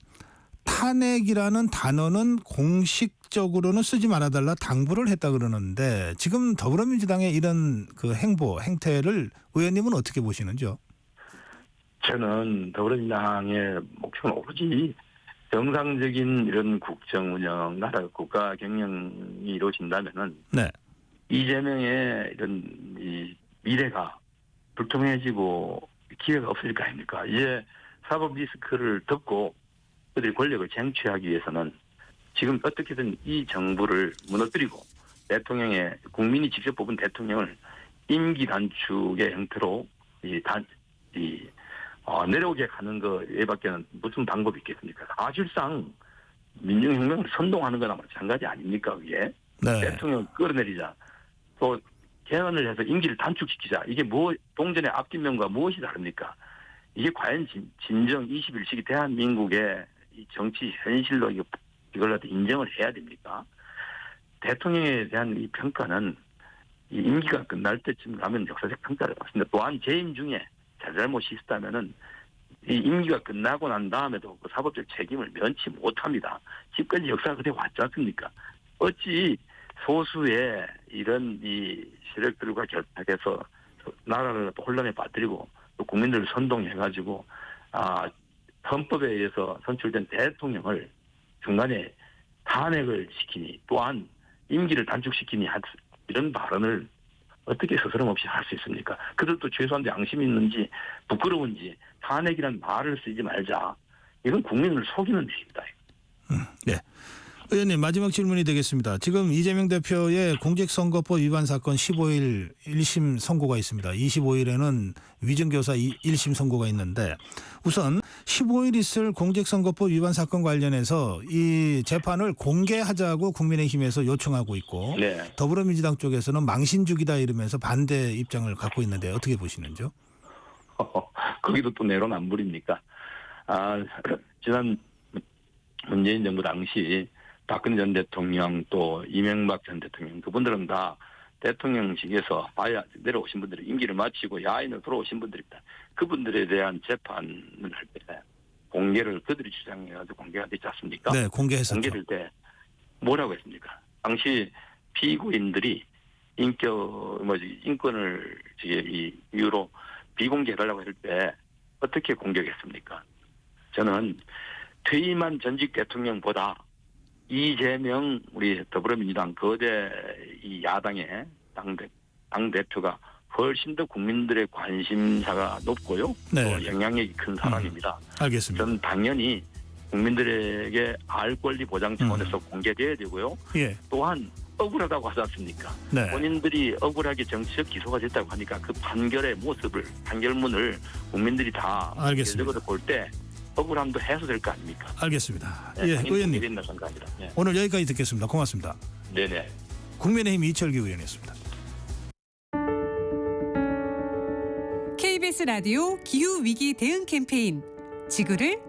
탄핵이라는 단어는 공식적으로는 쓰지 말아달라 당부를 했다 그러는데 지금 더불어민주당의 이런 그 행태를 의원님은 어떻게 보시는지요? 저는 더불어민주당의 목표는 오로지 정상적인 이런 국정 운영, 나라 국가 경영이 이루어진다면은 네. 이재명의 이런 이 미래가 불투명해지고 기회가 없을 거 아닙니까? 이제 사법 리스크를 덮고 그들이 권력을 쟁취하기 위해서는 지금 어떻게든 이 정부를 무너뜨리고 대통령의 국민이 직접 뽑은 대통령을 임기 단축의 형태로 내려오게 하는 거 외밖에는 무슨 방법이 있겠습니까? 사실상 민중혁명을 선동하는 거나 마찬가지 아닙니까? 그게 네. 대통령을 끌어내리자 또 개헌을 해서 임기를 단축시키자 이게 동전의 앞뒷면과 무엇이 다릅니까? 이게 과연 진정 21세기 대한민국의 이 정치 현실로 이걸 인정을 해야 됩니까? 대통령에 대한 이 평가는 이 임기가 끝날 때쯤 가면 역사적 평가를 받습니다. 또한 재임 중에 잘잘못이 있었다면은 이 임기가 끝나고 난 다음에도 그 사법적 책임을 면치 못합니다. 지금까지 역사가 그대 왔지 않습니까? 어찌 소수의 이런 이 세력들과 결탁해서 나라를 혼란에 빠뜨리고 또 국민들을 선동해가지고 헌법에 의해서 선출된 대통령을 중간에 탄핵을 시키니 또한 임기를 단축시키니 이런 발언을 어떻게 스스럼 없이 할 수 있습니까? 그들도 최소한 양심이 있는지 부끄러운지 탄핵이란 말을 쓰지 말자. 이건 국민을 속이는 일입니다. 네. 의원님 마지막 질문이 되겠습니다. 지금 이재명 대표의 공직선거법 위반 사건 15일 1심 선고가 있습니다. 25일에는 위증교사 1심 선고가 있는데 우선 15일 있을 공직선거법 위반 사건 관련해서 이 재판을 공개하자고 국민의힘에서 요청하고 있고 네. 더불어민주당 쪽에서는 망신주기다 이러면서 반대 입장을 갖고 있는데 어떻게 보시는지요? 거기도 또 내로남불입니까? 지난 문재인 정부 당시 박근혜 전 대통령 또 이명박 전 대통령 그분들은 다 대통령직에서 봐야 내려오신 분들이 임기를 마치고 야인으로 돌아오신 분들입니다. 그분들에 대한 재판을 할 때 공개를 그들이 주장해가지고 공개가 됐지 않습니까? 네, 공개했었죠. 공개될 때 뭐라고 했습니까? 당시 피고인들이 인권을 이 이유로 비공개해달라고 할 때 어떻게 공개했습니까? 저는 퇴임한 전직 대통령보다 이재명 우리 더불어민주당 거대 이 야당의 당 대표가 훨씬 더 국민들의 관심사가 높고요. 네. 또 영향력이 큰 사람입니다. 알겠습니다. 저는 당연히 국민들에게 알 권리 보장 차원에서 공개돼야 되고요. 예. 또한 억울하다고 하지 않습니까? 네. 본인들이 억울하게 정치적 기소가 됐다고 하니까 그 판결의 모습을 판결문을 국민들이 다 알겠습니다. 적어서 볼 때 억울함도 해소될 거 아닙니까? 알겠습니다. 네, 예, 당연히 의원님 공개된다고 생각합니다. 네. 오늘 여기까지 듣겠습니다. 고맙습니다. 네네. 국민의힘 이철규 의원이었습니다. KBS 라디오 기후 위기 대응 캠페인 지구를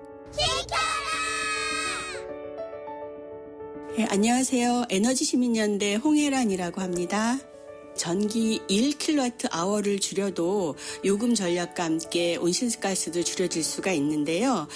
네, 안녕하세요. 에너지시민연대 홍혜란이라고 합니다. 전기 1kWh를 줄여도 요금 전략과 함께 온실가스도 줄여질 수가 있는데요.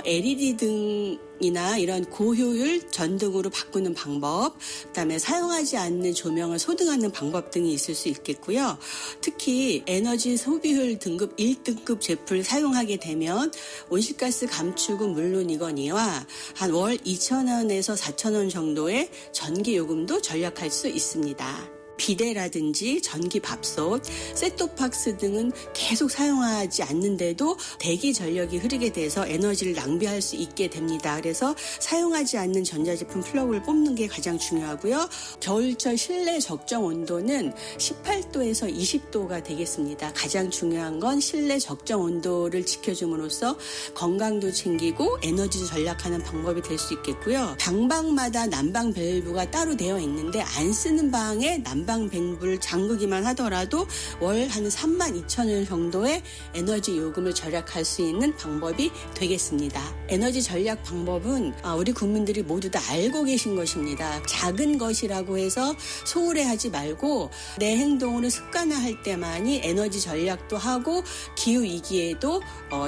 LED 등이나 이런 고효율 전등으로 바꾸는 방법, 그다음에 사용하지 않는 조명을 소등하는 방법 등이 있을 수 있겠고요. 특히 에너지 소비효율 등급 1등급 제품을 사용하게 되면 온실가스 감축은 물론이거니와 한 월 2,000원에서 4,000원 정도의 전기 요금도 절약할 수 있습니다. 비데라든지 전기밥솥, 셋톱박스 등은 계속 사용하지 않는데도 대기 전력이 흐르게 돼서 에너지를 낭비할 수 있게 됩니다. 그래서 사용하지 않는 전자제품 플러그를 뽑는 게 가장 중요하고요. 겨울철 실내 적정 온도는 18도에서 20도가 되겠습니다. 가장 중요한 건 실내 적정 온도를 지켜줌으로써 건강도 챙기고 에너지도 전략하는 방법이 될 수 있겠고요. 방방마다 난방 밸브가 따로 되어 있는데 안 쓰는 방에 난방 밸브를 잠그기만 하더라도 월 한 32,000원 정도의 에너지 요금을 절약할 수 있는 방법이 되겠습니다. 에너지 절약 방법은 우리 국민들이 모두 다 알고 계신 것입니다. 작은 것이라고 해서 소홀해하지 말고 내 행동으로 습관화할 때만이 에너지 절약도 하고 기후 위기에도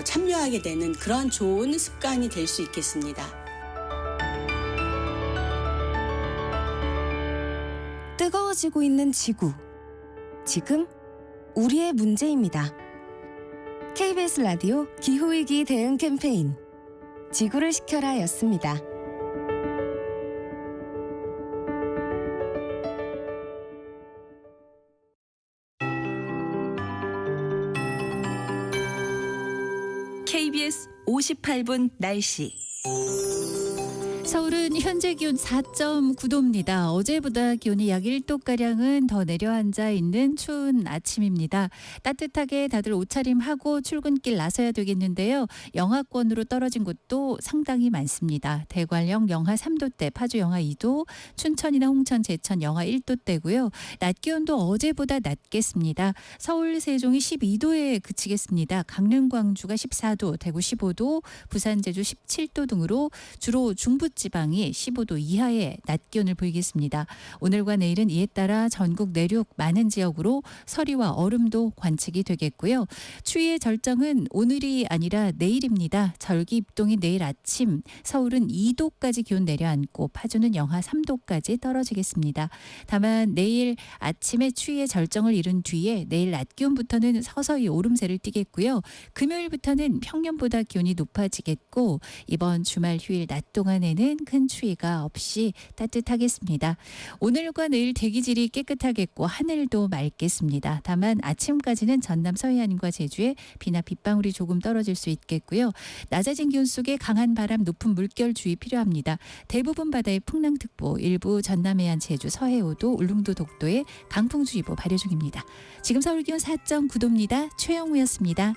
참여하게 되는 그런 좋은 습관이 될 수 있겠습니다. 뜨거워지고 있는 지구. 지금 우리의 문제입니다. KBS 라디오 기후위기 대응 캠페인 지구를 지켜라 였습니다. KBS 58분 날씨. 서울은 현재 기온 4.9도입니다. 어제보다 기온이 약 1도가량은 더 내려앉아 있는 추운 아침입니다. 따뜻하게 다들 옷차림하고 출근길 나서야 되겠는데요. 영하권으로 떨어진 곳도 상당히 많습니다. 대관령 영하 3도대, 파주 영하 2도, 춘천이나 홍천, 제천 영하 1도대고요. 낮 기온도 어제보다 낮겠습니다. 서울, 세종이 12도에 그치겠습니다. 강릉, 광주가 14도, 대구 15도, 부산, 제주 17도 등으로 주로 중부 지방이 15도 이하의 낮 기온을 보이겠습니다. 오늘과 내일은 이에 따라 전국 내륙 많은 지역으로 서리와 얼음도 관측이 되겠고요. 추위의 절정은 오늘이 아니라 내일입니다. 절기 입동이 내일 아침 서울은 2도까지 기온 내려앉고 파주는 영하 3도까지 떨어지겠습니다. 다만 내일 아침에 추위의 절정을 이룬 뒤에 내일 낮 기온부터는 서서히 오름세를 띠겠고요. 금요일부터는 평년보다 기온이 높아지겠고 이번 주말 휴일 낮 동안에는 큰 추위가 없이 따뜻하겠습니다. 오늘과 내일 대기질이 깨끗하겠고 하늘도 맑겠습니다. 다만 아침까지는 전남 서해안과 제주에 비나 빗방울이 조금 떨어질 수 있겠고요. 낮아진 기온 속에 강한 바람, 높은 물결 주의 필요합니다. 대부분 바다에 풍랑특보, 일부 전남 해안, 제주, 서해오도, 울릉도, 독도에 강풍주의보 발효 중입니다. 지금 서울 기온 4.9도입니다. 최영우였습니다.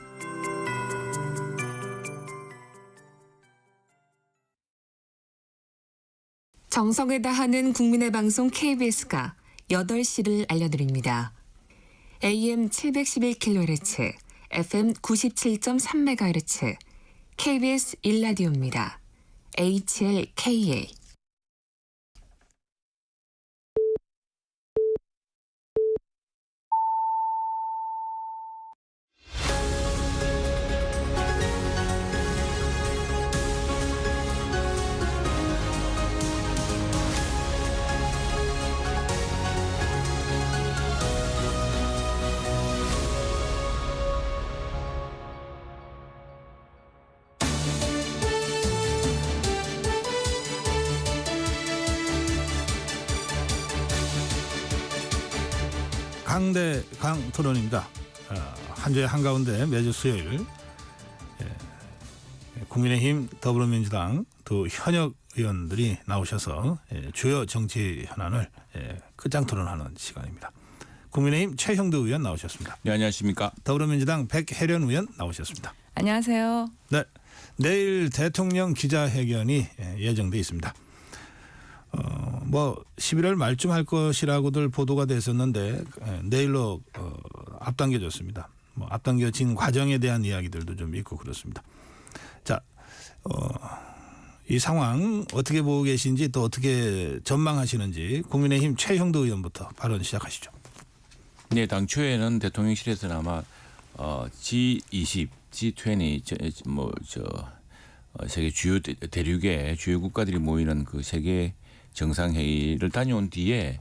정성을 다하는 국민의 방송 KBS가 8시를 알려드립니다. AM 711kHz, FM 97.3MHz, KBS 1라디오입니다. HLKA 강대강 토론입니다. 한 주의 한가운데 매주 수요일 국민의힘 더불어민주당 두 현역 의원들이 나오셔서 주요 정치 현안을 끝장 토론하는 시간입니다. 국민의힘 최형두 의원 나오셨습니다. 네, 안녕하십니까. 더불어민주당 백혜련 의원 나오셨습니다. 안녕하세요. 네, 내일 대통령 기자회견이 예정돼 있습니다. 뭐 11월 말쯤 할 것이라고들 보도가 됐었는데 내일로 앞당겨졌습니다. 뭐 앞당겨진 과정에 대한 이야기들도 좀 있고 그렇습니다. 자, 이 상황 어떻게 보고 계신지 또 어떻게 전망하시는지 국민의힘 최형두 의원부터 발언 시작하시죠. 네, 당초에는 대통령실에서는 아마 G20, G20 세계 주요 대륙의 주요 국가들이 모이는 그 세계 정상회의를 다녀온 뒤에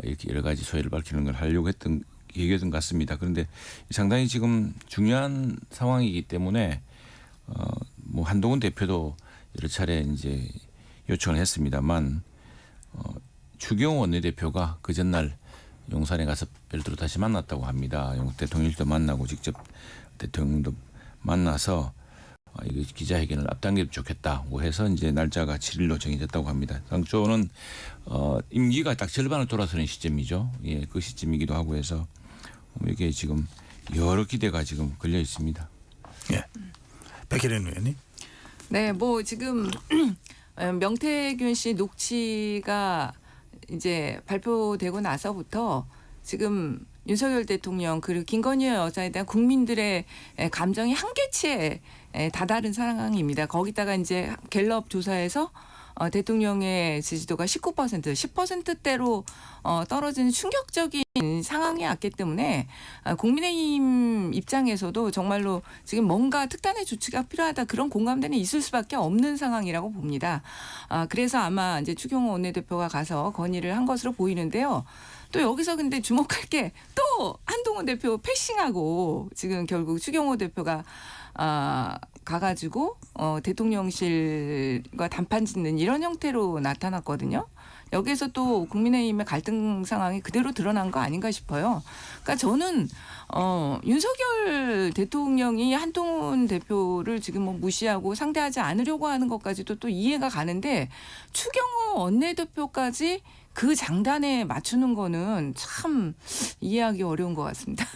이렇게 여러 가지 소회를 밝히는 걸 하려고 했던 계획이었던 것 같습니다. 그런데 상당히 지금 중요한 상황이기 때문에 뭐 한동훈 대표도 여러 차례 이제 요청을 했습니다만 추경호 원내대표가 그 전날 용산에 가서 별도로 다시 만났다고 합니다. 대통령도 만나고 직접 대통령도 만나서 이거 기자회견을 앞당기면 좋겠다고 해서 이제 날짜가 7일로 정해졌다고 합니다. 당초는 임기가 딱 절반을 돌아서는 시점이죠. 예, 그 시점이기도 하고 해서 이게 지금 여러 기대가 지금 걸려 있습니다. 예, 백혜련 의원님. 네, 뭐 지금 명태균 씨 녹취가 이제 발표되고 나서부터 지금 윤석열 대통령 그리고 김건희 여사에 대한 국민들의 감정이 한계치에 다다른 상황입니다. 거기다가 이제 갤럽 조사에서 대통령의 지지도가 19%, 10%대로 떨어지는 충격적인 상황이 왔기 때문에 국민의힘 입장에서도 정말로 지금 뭔가 특단의 조치가 필요하다 그런 공감대는 있을 수밖에 없는 상황이라고 봅니다. 그래서 아마 이제 추경호 원내대표가 가서 건의를 한 것으로 보이는데요. 또 여기서 근데 주목할 게 또 한동훈 대표 패싱하고 지금 결국 추경호 대표가 가가지고 대통령실과 단판 짓는 이런 형태로 나타났거든요. 여기에서 또 국민의힘의 갈등 상황이 그대로 드러난 거 아닌가 싶어요. 그러니까 저는 윤석열 대통령이 한동훈 대표를 지금 뭐 무시하고 상대하지 않으려고 하는 것까지도 또 이해가 가는데 추경호 원내대표까지 그 장단에 맞추는 거는 참 이해하기 어려운 것 같습니다.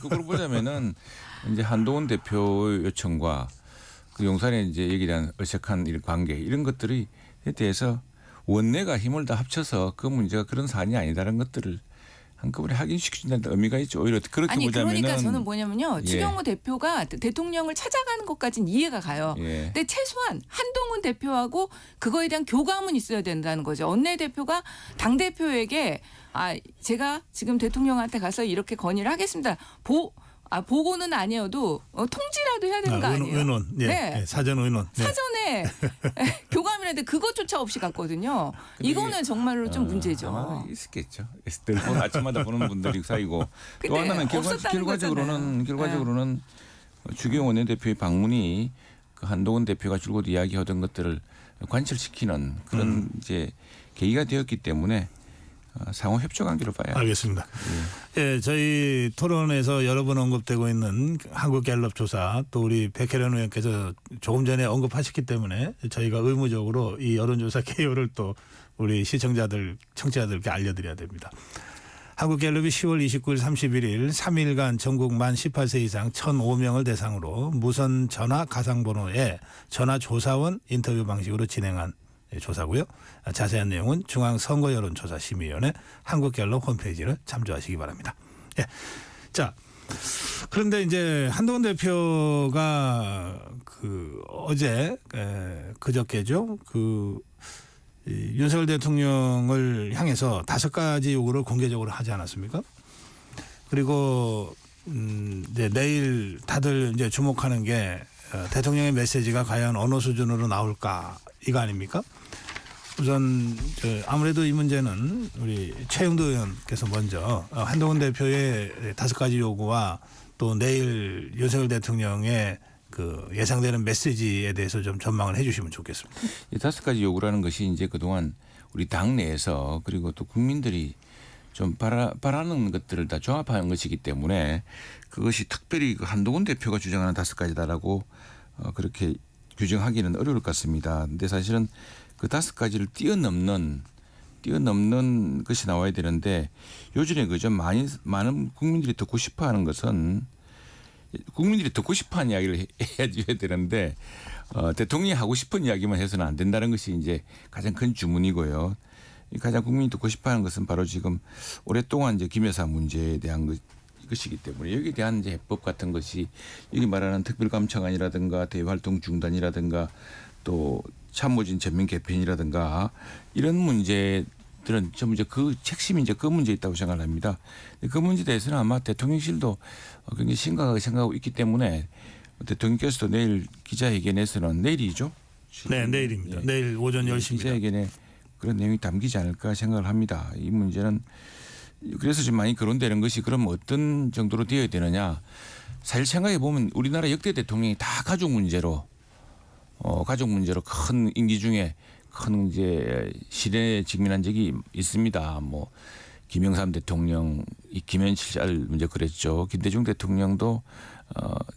그걸 보자면은 이제 한동훈 대표 요청과 그 용산에 이제 얘기에 대한 어색한 관계 이런 것들에 대해서 원내가 힘을 다 합쳐서 그 문제가 그런 사안이 아니다라는 것들을 한꺼번에 확인시킨다는 의미가 있죠. 오히려 그렇게 아니 보자면은 그러니까 저는 뭐냐면요. 예. 추경호 대표가 대통령을 찾아가는 것까지는 이해가 가요. 예. 근데 최소한 한동훈 대표하고 그거에 대한 교감은 있어야 된다는 거죠. 원내대표가 당대표에게 제가 지금 대통령한테 가서 이렇게 건의를 하겠습니다. 보고는 아니어도 통지라도 해야 되는 거 아니에요? 의논, 네. 사전 의논. 네. 사전에 교감이라는데 그것조차 없이 갔거든요. 이거는 정말로 좀 문제죠. 아마 있었겠죠. 아침마다 보는 분들이 사이고 또 하나는 결과적으로는 추경호 원내대표의 방문이 그 한동훈 대표가 줄곧 이야기하던 것들을 관철시키는 그런 이제 계기가 되었기 때문에 상호 협조 관계로 봐야. 알겠습니다. 예, 저희 토론에서 여러 번 언급되고 있는 한국갤럽 조사 또 우리 백혜련 의원께서 조금 전에 언급하셨기 때문에 저희가 의무적으로 이 여론조사 개요를 또 우리 시청자들, 청취자들께 알려드려야 됩니다. 한국갤럽이 10월 29일 31일 3일간 전국 만 18세 이상 1,005명을 대상으로 무선 전화 가상번호에 전화조사원 인터뷰 방식으로 진행한 조사고요. 자세한 내용은 중앙선거여론조사심의위원회 한국갤럽 홈페이지를 참조하시기 바랍니다. 예. 자, 그런데 이제 한동훈 대표가 어제 그저께죠. 윤석열 대통령을 향해서 5가지 요구를 공개적으로 하지 않았습니까? 그리고 이제 내일 다들 이제 주목하는 게 대통령의 메시지가 과연 어느 수준으로 나올까 이거 아닙니까? 우선 아무래도 이 문제는 우리 최형두 의원께서 먼저 한동훈 대표의 5가지 요구와 또 내일 윤석열 대통령의 그 예상되는 메시지에 대해서 좀 전망을 해주시면 좋겠습니다. 이 5가지 요구라는 것이 이제 그동안 우리 당 내에서 그리고 또 국민들이 좀 바라는 것들을 다 종합하는 것이기 때문에 그것이 특별히 그 한동훈 대표가 주장하는 5가지다라고 그렇게 규정하기는 어려울 것 같습니다. 근데 사실은 그 5가지를 뛰어넘는 것이 나와야 되는데 요즘에 그저 많은 국민들이 듣고 싶어하는 것은 국민들이 듣고 싶어하는 이야기를 해야 되는데 대통령이 하고 싶은 이야기만 해서는 안 된다는 것이 이제 가장 큰 주문이고요. 가장 국민이 듣고 싶어하는 것은 바로 지금 오랫동안 이제 김 여사 문제에 대한 것이기 때문에 여기에 대한 이제 해법 같은 것이 여기 말하는 특별감청안이라든가 대외활동 중단이라든가 또 참모진 전면 개편이라든가 이런 문제들은 전부 이제 그 핵심이 이제 그 문제에 있다고 생각을 합니다. 그 문제에 대해서는 아마 대통령실도 굉장히 심각하게 생각하고 있기 때문에 대통령께서도 내일 기자회견에서는 내일이죠? 네, 내일입니다. 네. 내일 오전 10시입니다. 기자회견에 그런 내용이 담기지 않을까 생각을 합니다. 이 문제는 그래서 지금 많이 거론되는 것이 그럼 어떤 정도로 되어야 되느냐. 사실 생각해 보면 우리나라 역대 대통령이 다 가족 문제로 큰 임기 중에 큰 이제 시대에 직면한 적이 있습니다. 뭐 김영삼 대통령, 김현칠 아들 문제 그랬죠. 김대중 대통령도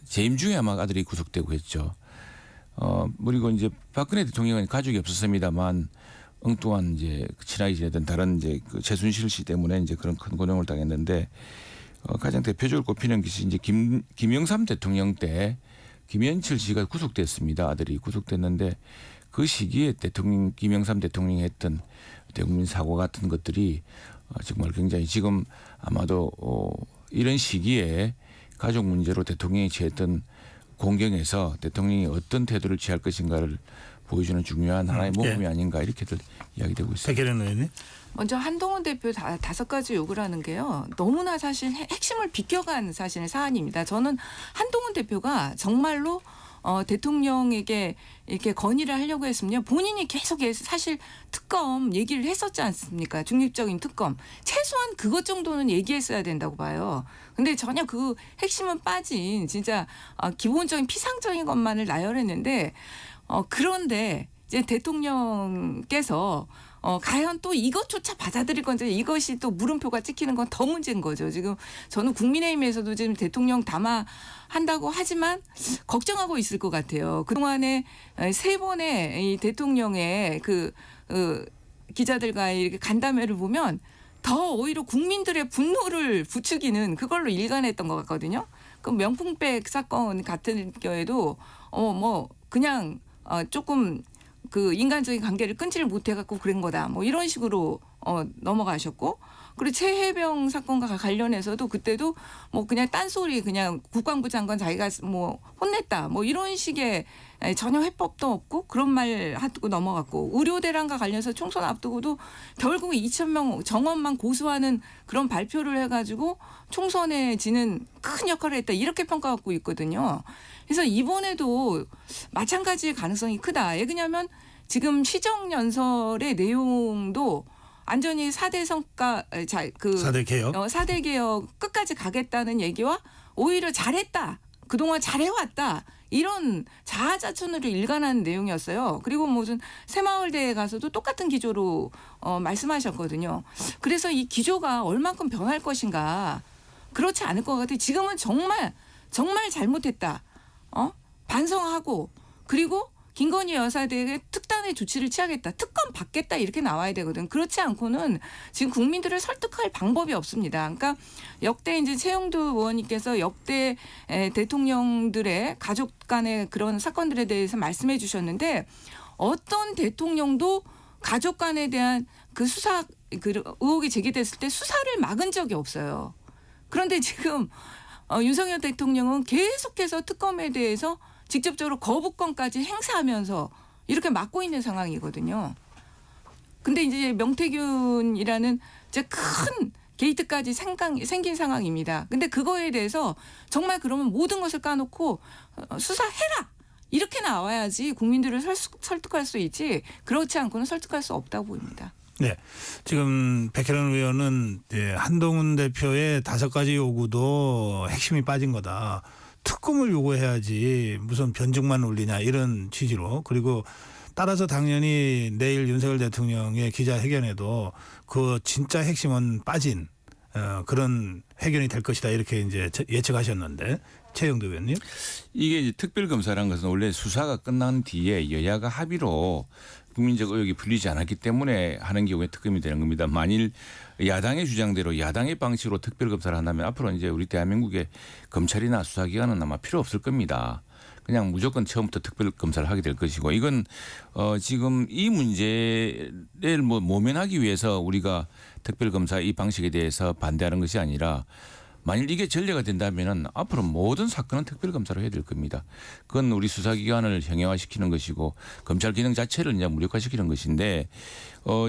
재임 중에 아마 아들이 구속되고 했죠. 그리고 이제 박근혜 대통령은 가족이 없었습니다만 엉뚱한 이제 친하게 지내던 다른 이제 그 최순실 씨 때문에 이제 그런 큰 고통을 당했는데 가장 대표적으로 꼽히는 것이 이제 김영삼 대통령 때 김현칠 씨가 구속됐습니다. 아들이 구속됐는데 그 시기에 김영삼 대통령이 했던 대국민 사고 같은 것들이 정말 굉장히 지금 아마도 이런 시기에 가족 문제로 대통령이 취했던 공경에서 대통령이 어떤 태도를 취할 것인가를 보여주는 중요한 하나의 모범이 아닌가 이렇게들 이야기되고 있습니다. 백혜련 의원님. 먼저 한동훈 대표 5가지 요구를 하는 게요. 너무나 사실 핵심을 비껴간 사실 사안입니다. 저는 한동훈 대표가 정말로 대통령에게 이렇게 건의를 하려고 했으면 본인이 계속 사실 특검 얘기를 했었지 않습니까? 중립적인 특검. 최소한 그것 정도는 얘기했어야 된다고 봐요. 근데 전혀 그 핵심은 빠진 진짜 기본적인 피상적인 것만을 나열했는데 그런데 이제 대통령께서 과연 또 이것조차 받아들일 건지 이것이 또 물음표가 찍히는 건 더 문제인 거죠. 지금 저는 국민의힘에서도 지금 대통령 담화한다고 하지만 걱정하고 있을 것 같아요. 그동안에 3번의 이 대통령의 기자들과의 이렇게 간담회를 보면 더 오히려 국민들의 분노를 부추기는 그걸로 일관했던 것 같거든요. 그 명품백 사건 같은 경우에도 그냥 조금 그 인간적인 관계를 끊지를 못해갖고 그런 거다. 뭐 이런 식으로 넘어가셨고, 그리고 최혜병 사건과 관련해서도 그때도 뭐 그냥 딴소리 그냥 국방부 장관 자기가 뭐 혼냈다. 뭐 이런 식의 전혀 해법도 없고 그런 말 하고 넘어갔고, 의료대란과 관련해서 총선 앞두고도 결국 2,000명 정원만 고수하는 그런 발표를 해가지고 총선에 지는 큰 역할을 했다. 이렇게 평가받고 있거든요. 그래서 이번에도 마찬가지의 가능성이 크다. 왜냐하면 지금 시정연설의 내용도 완전히 4대 성과, 4대 개혁. 4대 개혁 끝까지 가겠다는 얘기와 오히려 잘했다. 그동안 잘해왔다. 이런 자아자찬으로 일관한 내용이었어요. 그리고 무슨 새마을대에 가서도 똑같은 기조로 말씀하셨거든요. 그래서 이 기조가 얼만큼 변할 것인가. 그렇지 않을 것 같아요. 지금은 정말 잘못했다. 반성하고 그리고 김건희 여사에게 특단의 조치를 취하겠다. 특검 받겠다 이렇게 나와야 되거든. 그렇지 않고는 지금 국민들을 설득할 방법이 없습니다. 그러니까 역대 이제 최영두 의원님께서 역대 대통령들의 가족 간의 그런 사건들에 대해서 말씀해 주셨는데 어떤 대통령도 가족 간에 대한 그 수사 의혹이 제기됐을 때 수사를 막은 적이 없어요. 그런데 지금 윤석열 대통령은 계속해서 특검에 대해서 직접적으로 거부권까지 행사하면서 이렇게 막고 있는 상황이거든요. 근데 이제 명태균이라는 이제 큰 게이트까지 생긴 상황입니다. 근데 그거에 대해서 정말 그러면 모든 것을 까놓고 수사해라! 이렇게 나와야지 국민들을 설득할 수 있지 그렇지 않고는 설득할 수 없다고 보입니다. 네, 지금 백혜련 의원은 한동훈 대표의 5가지 요구도 핵심이 빠진 거다. 특검을 요구해야지 무슨 변증만 올리냐 이런 취지로, 그리고 따라서 당연히 내일 윤석열 대통령의 기자회견에도 그 진짜 핵심은 빠진 그런 회견이 될 것이다 이렇게 이제 예측하셨는데 최영도 의원님. 이게 이제 특별검사라는 것은 원래 수사가 끝난 뒤에 여야가 합의로 국민적 의혹이 풀리지 않았기 때문에 하는 경우에 특검이 되는 겁니다. 만일 야당의 주장대로 야당의 방식으로 특별검사를 한다면 앞으로 이제 우리 대한민국의 검찰이나 수사기관은 아마 필요 없을 겁니다. 그냥 무조건 처음부터 특별검사를 하게 될 것이고 이건 지금 이 문제를 모면하기 위해서 우리가 특별검사 이 방식에 대해서 반대하는 것이 아니라 만일 이게 전례가 된다면은 앞으로 모든 사건은 특별검사로 해야 될 겁니다. 그건 우리 수사기관을 형용화시키는 것이고 검찰 기능 자체를 이제 무력화시키는 것인데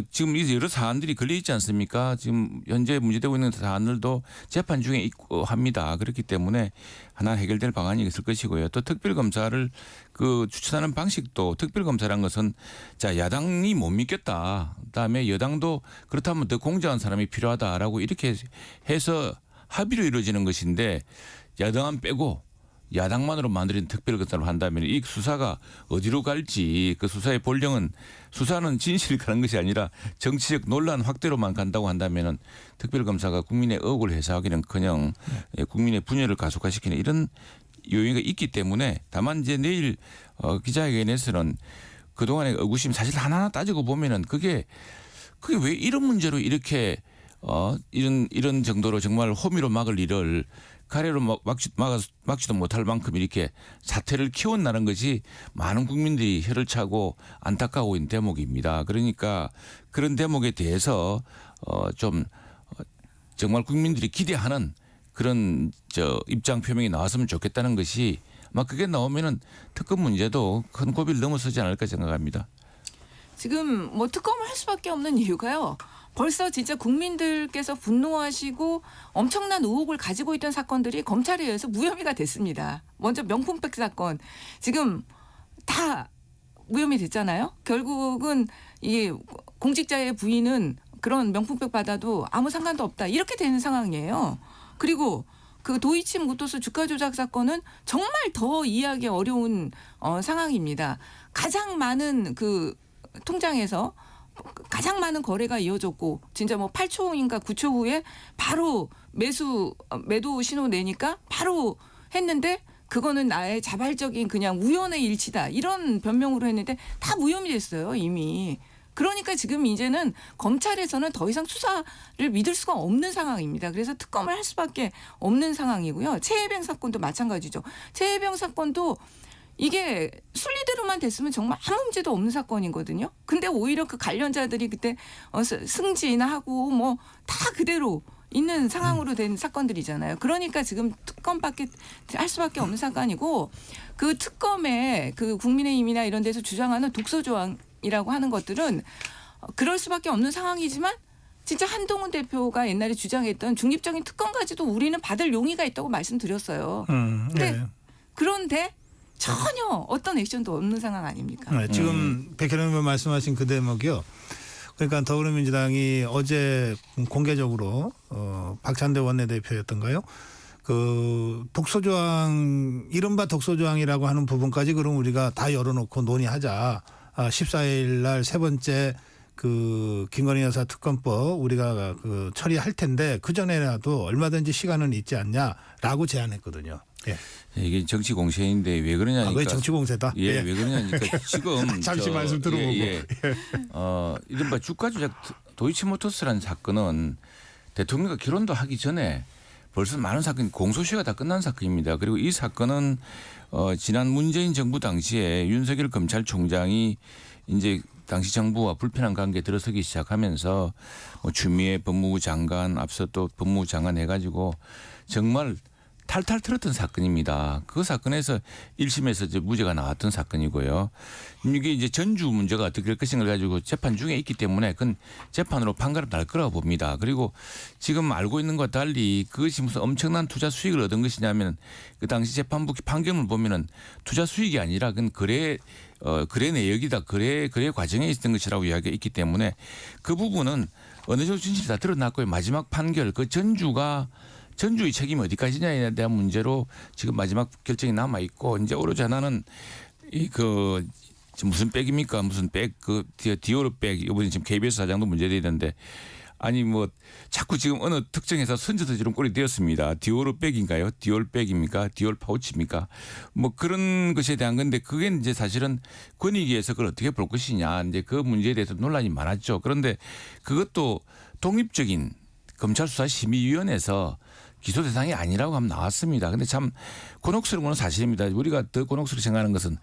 지금 이 여러 사안들이 걸려 있지 않습니까? 지금 현재 문제되고 있는 사안들도 재판 중에 있고 합니다. 그렇기 때문에 하나 해결될 방안이 있을 것이고요. 또 특별검사를 그 추천하는 방식도 특별검사라는 것은 자 야당이 못 믿겠다. 그다음에 여당도 그렇다면 더 공정한 사람이 필요하다라고 이렇게 해서 합의로 이루어지는 것인데 야당안 빼고 야당만으로 만들어진 특별검사로 한다면 이 수사가 어디로 갈지 그 수사의 본령은 수사는 진실이 가는 것이 아니라 정치적 논란 확대로만 간다고 한다면 특별검사가 국민의 의혹을 해소하기는커녕 국민의 분열을 가속화시키는 이런 요인이 있기 때문에 다만 이제 내일 기자회견에서는 그동안의 의구심 사실 하나하나 따지고 보면은 그게 왜 이런 문제로 이렇게 이런 정도로 정말 호미로 막을 일을 가래로 막지도 못할 만큼 이렇게 사태를 키웠다는 것이 많은 국민들이 혀를 차고 안타까워 있는 대목입니다. 그러니까 그런 대목에 대해서 좀 정말 국민들이 기대하는 그런 입장 표명이 나왔으면 좋겠다는 것이 아마 그게 나오면은 특검 문제도 큰 고비를 넘어서지 않을까 생각합니다. 지금 뭐 특검을 할 수밖에 없는 이유가요. 벌써 진짜 국민들께서 분노하시고 엄청난 의혹을 가지고 있던 사건들이 검찰에 의해서 무혐의가 됐습니다. 먼저 명품백 사건 지금 다 무혐의 됐잖아요. 결국은 이 공직자의 부인은 그런 명품백 받아도 아무 상관도 없다 이렇게 되는 상황이에요. 그리고 그 도이치모터스 주가 조작 사건은 정말 더 이해하기 어려운 상황입니다. 가장 많은 그 통장에서 가장 많은 거래가 이어졌고 진짜 뭐 8초인가 9초 후에 바로 매도 신호 내니까 바로 했는데 그거는 나의 자발적인 그냥 우연의 일치다 이런 변명으로 했는데 다 무혐의 됐어요 이미. 그러니까 지금 이제는 검찰에서는 더 이상 수사를 믿을 수가 없는 상황입니다. 그래서 특검을 할 수밖에 없는 상황이고요. 최혜병 사건도 마찬가지죠. 최혜병 사건도 이게 순리대로만 됐으면 정말 아무 문제도 없는 사건이거든요. 근데 오히려 그 관련자들이 그때 승진하고 뭐 다 그대로 있는 상황으로 된 사건들이잖아요. 그러니까 지금 특검밖에 할 수밖에 없는 사건이고 그 특검에 그 국민의힘이나 이런 데서 주장하는 독소조항이라고 하는 것들은 그럴 수밖에 없는 상황이지만 진짜 한동훈 대표가 옛날에 주장했던 중립적인 특검까지도 우리는 받을 용의가 있다고 말씀드렸어요. 근데 그런데 전혀 어떤 액션도 없는 상황 아닙니까? 네, 지금 백혜련 의원 말씀하신 그 대목이요. 그러니까 더불어민주당이 어제 공개적으로 박찬대 원내대표였던가요? 그 독소조항 이른바 독소조항이라고 하는 부분까지 그럼 우리가 다 열어놓고 논의하자. 14일 날 세 번째 그 김건희 여사 특검법 우리가 그 처리할 텐데 그 전에라도 얼마든지 시간은 있지 않냐라고 제안했거든요. 예. 이게 정치 공세인데 왜 그러냐니까. 왜 정치 공세다? 예, 왜 그러냐니까 지금 잠시 말씀 들어보고. 이른바 주가 조작 도이치모터스라는 사건은 대통령과 결혼도 하기 전에 벌써 많은 사건이 공소시효가 다 끝난 사건입니다. 그리고 이 사건은 지난 문재인 정부 당시에 윤석열 검찰총장이 이제 당시 정부와 불편한 관계에 들어서기 시작하면서 추미애 법무부 장관 앞서 또 법무부 장관 해가지고 정말 탈탈 털었던 사건입니다. 그 사건에서 1심에서 이제 무죄가 나왔던 사건이고요. 이게 이제 전주 문제가 어떻게 될 것인가를 가지고 재판 중에 있기 때문에 그건 재판으로 판가름 날 거라고 봅니다. 그리고 지금 알고 있는 것과 달리 그것이 무슨 엄청난 투자 수익을 얻은 것이냐면 그 당시 재판부 판결을 보면은 투자 수익이 아니라 그건 거래 내역이다. 거래 과정에 있었던 것이라고 이야기가 있기 때문에 그 부분은 어느 정도 진실이 다 드러났고요. 마지막 판결 그 전주의 책임이 어디까지냐에 대한 문제로 지금 마지막 결정이 남아 있고 이제 오로지 하나는 지금 무슨 백입니까? 무슨 백 그 디오르 백 이번에 지금 KBS 사장도 문제되는데 아니 뭐 자꾸 지금 어느 특정 회사 선전서지로 꼴이 되었습니다. 디오르 백인가요? 디올 백입니까? 디올 파우치입니까? 뭐 그런 것에 대한 건데 그게 이제 사실은 권익위에서 그걸 어떻게 볼 것이냐 이제 그 문제에 대해서 논란이 많았죠. 그런데 그것도 독립적인 검찰수사심의위원회에서 기소 대상이 아니라고 하면 나왔습니다. 근데 참 곤혹스러운 건 사실입니다. 우리가 더 곤혹스럽게 생각하는 것은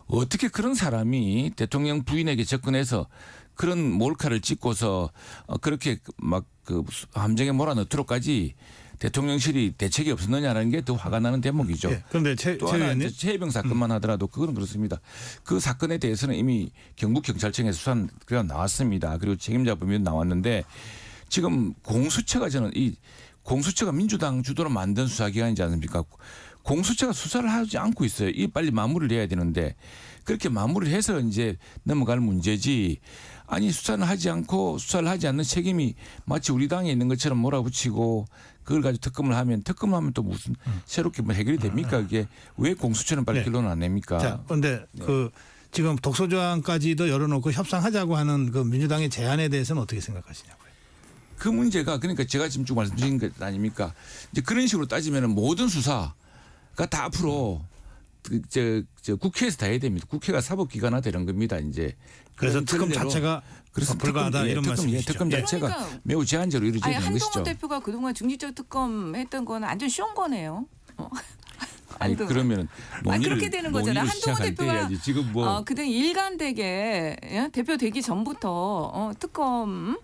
어떻게 그런 사람이 대통령 부인에게 접근해서 그런 몰카를 찍고서 그렇게 막 그 함정에 몰아넣도록까지 대통령실이 대책이 없었느냐라는 게 더 화가 나는 대목이죠. 예. 그런데 또 하나 이제 최혜병 사건만 하더라도 그건 그렇습니다. 그 사건에 대해서는 이미 경북경찰청에서 수사가 나왔습니다. 그리고 책임자 범위도 나왔는데 지금 공수처가 저는 이 공수처가 민주당 주도로 만든 수사기관이지 않습니까? 공수처가 수사를 하지 않고 있어요. 이 빨리 마무리를 해야 되는데 그렇게 마무리를 해서 이제 넘어갈 문제지. 아니 수사는 하지 않고 수사를 하지 않는 책임이 마치 우리 당에 있는 것처럼 몰아붙이고 그걸 가지고 특검을 하면 또 무슨 새롭게 뭐 해결이 됩니까? 이게 왜 공수처는 빨리 결론을 안 냅니까? 자, 그런데 그 지금 독소조항까지도 열어놓고 협상하자고 하는 그 민주당의 제안에 대해서는 어떻게 생각하시냐고요? 그 문제가 그러니까 제가 지금 쭉 말씀드린 것 아닙니까? 이제 그런 식으로 따지면은 모든 수사가 다 앞으로 저 국회에서 다 해야 됩니다. 국회가 사법기관화 되는 겁니다. 이제 그래서 특검 자체가 불가하다 이런 말씀이시죠. 특검 자체가 그러니까 매우 제한적으로 이루어지는 것이죠. 한동훈 대표가 그동안 중립적 특검 했던 건 완전 쉬운 거네요. 아니 그러면 그렇게 되는 거잖아요. 한동훈 대표가 지금 뭐 그때 일관되게 대표 되기 전부터 특검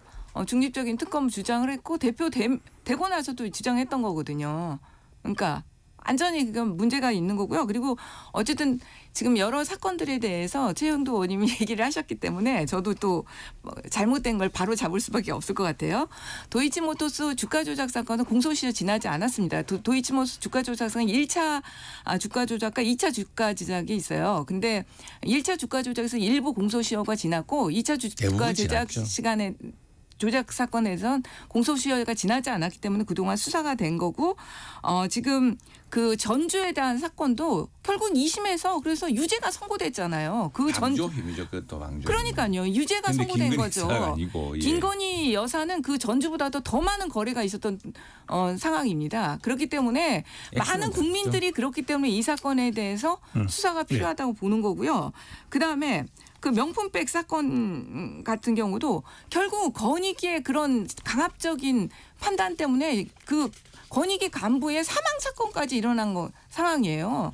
중립적인 특검 주장을 했고 대표 되고 나서도 주장했던 거거든요. 그러니까 완전히 그건 문제가 있는 거고요. 그리고 어쨌든 지금 여러 사건들에 대해서 최영도 의원님이 얘기를 하셨기 때문에 저도 또 잘못된 걸 바로 잡을 수밖에 없을 것 같아요. 도이치모터스 주가 조작 사건은 공소시효 지나지 않았습니다. 도이치모터스 주가 조작 사건 1차 주가 조작과 2차 주가 조작이 있어요. 근데 1차 주가 조작에서 일부 공소시효가 지났고 2차 주가 조작 시간에 조작 사건에선 공소시효가 지나지 않았기 때문에 그동안 수사가 된 거고 지금 그 전주에 대한 사건도 결국 2심에서 그래서 유죄가 선고됐잖아요. 방조 혐의죠. 그것도 방조. 그러니까요. 유죄가 선고된 거죠. 아니고, 예. 김건희 여사는 그 전주보다도 더 많은 거래가 있었던 상황입니다. 그렇기 때문에 많은 국민들이 그렇기 때문에 이 사건에 대해서 수사가 필요하다고 보는 거고요. 그다음에 그 명품백 사건 같은 경우도 결국 권익위의 그런 강압적인 판단 때문에 그 권익위 간부의 사망 사건까지 일어난 상황이에요.